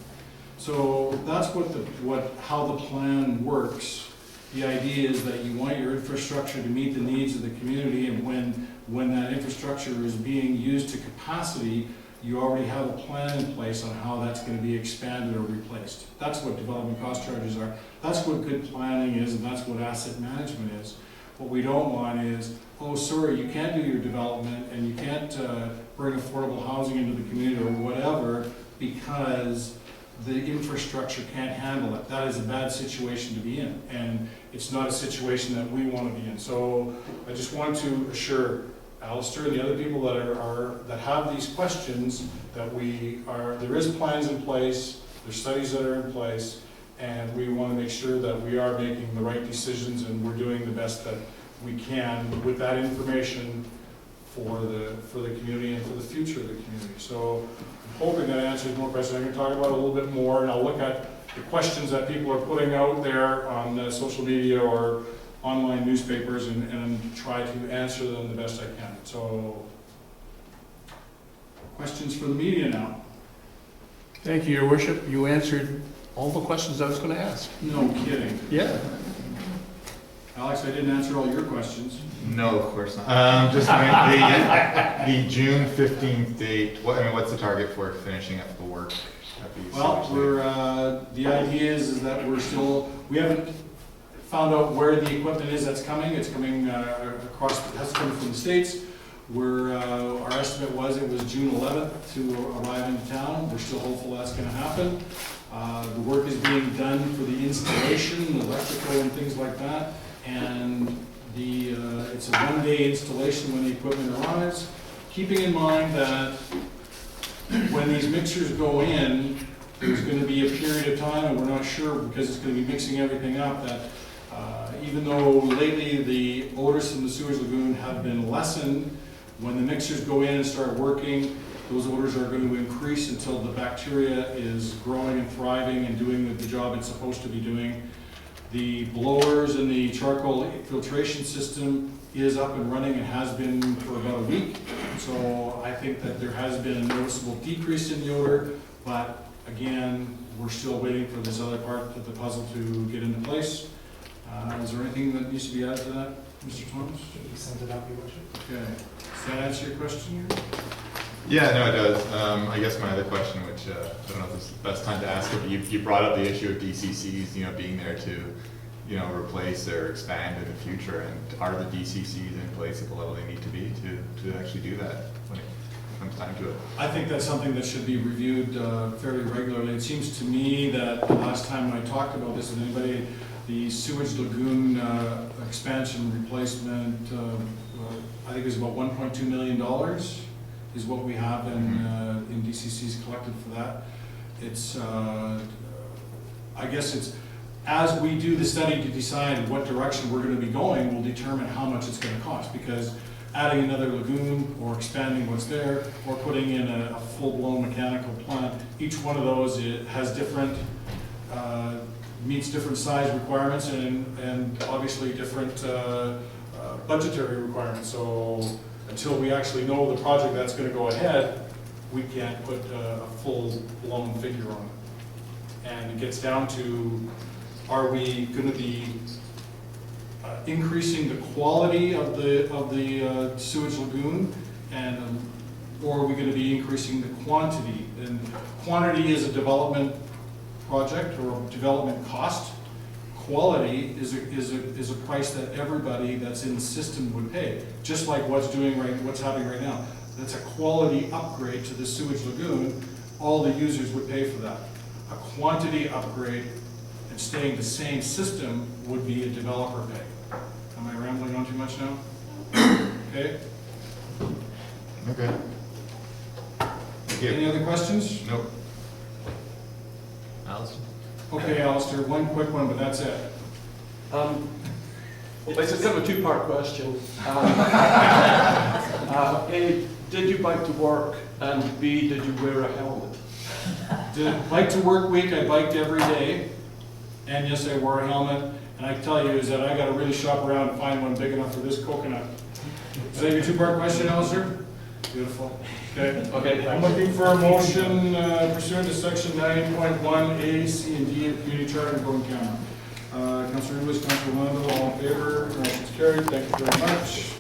So that's how the plan works. The idea is that you want your infrastructure to meet the needs of the community, and when that infrastructure is being used to capacity, you already have a plan in place on how that's going to be expanded or replaced. That's what development cost charges are. That's what good planning is, and that's what asset management is. What we don't want is, oh, sorry, you can't do your development and you can't bring affordable housing into the community or whatever because the infrastructure can't handle it. That is a bad situation to be in, and it's not a situation that we want to be in. So I just want to assure Alistair and the other people that have these questions that there is plans in place, there's studies that are in place, and we want to make sure that we are making the right decisions and we're doing the best that we can with that information for the community and for the future of the community. So I'm hoping that answers more questions. I'm going to talk about it a little bit more, and I'll look at the questions that people are putting out there on social media or online newspapers and try to answer them the best I can. So, questions for the media now? Thank you, Your Worship. You answered all the questions I was going to ask. No kidding. Yeah. Alex, I didn't answer all your questions. No, of course not. Just the June 15th date, what's the target for finishing up the work at the Well, the idea is that we haven't found out where the equipment is that's coming. It's coming has come from the States. Our estimate was it was June 11th to arrive into town. We're still hopeful that's going to happen. The work is being done for the installation, electrical and things like that. And it's a one-day installation when the equipment arrives, keeping in mind that when these mixers go in, there's going to be a period of time, and we're not sure because it's going to be mixing everything up, that even though lately the odors from the sewage lagoon have been lessened, when the mixers go in and start working, those odors are going to increase until the bacteria is growing and thriving and doing the job it's supposed to be doing. The blowers and the charcoal filtration system is up and running and has been for about a week. So I think that there has been a noticeable decrease in the odor, but again, we're still waiting for this other part of the puzzle to get into place. Is there anything that needs to be added to that, Mr. Thomas? You sent it up, Your Worship. Okay. Does that answer your question? Yeah, no, it does. I guess my other question, which I don't know if this is the best time to ask it, but you brought up the issue of DCCs, being there to, replace or expand in the future. And are the DCCs in place at the level they need to be to actually do that when it comes time to it? I think that's something that should be reviewed fairly regularly. It seems to me that the last time I talked about this with anybody, the sewage lagoon expansion replacement, I think it was about $1.2 million is what we have in DCCs collected for that. It's, I guess it's, as we do the study to decide what direction we're going to be going, we'll determine how much it's going to cost, because adding another lagoon or expanding what's there or putting in a full-blown mechanical plant, each one of those has different, meets different size requirements and obviously different budgetary requirements. So until we actually know the project that's going to go ahead, we can't put a full-blown figure on it. And it gets down to, are we going to be increasing the quality of the sewage lagoon, and, or are we gonna be increasing the quantity? And quantity is a development project or a development cost. Quality is a price that everybody that's in the system would pay, just like what's happening right now. That's a quality upgrade to the sewage lagoon. All the users would pay for that. A quantity upgrade and staying the same system would be a developer pay. Am I rambling on too much now? Okay. Okay. Thank you. Any other questions? Nope. Alistair? Okay, Alistair, one quick one, but that's it. It's a kind of a two-part question. A, did you bike to work? And B, did you wear a helmet? Bike to work week, I biked every day. And yes, I wore a helmet. And I tell you is that I gotta really shop around and find one big enough for this coconut. Is that your two-part question, Alistair? Beautiful. Okay. Okay. I'm looking for a motion pursuant to section 9.1A, C, and D of Community Charter of Golden County. Councilor Lewis, Councilor Wendell, all in favor, motion's carried. Thank you very much.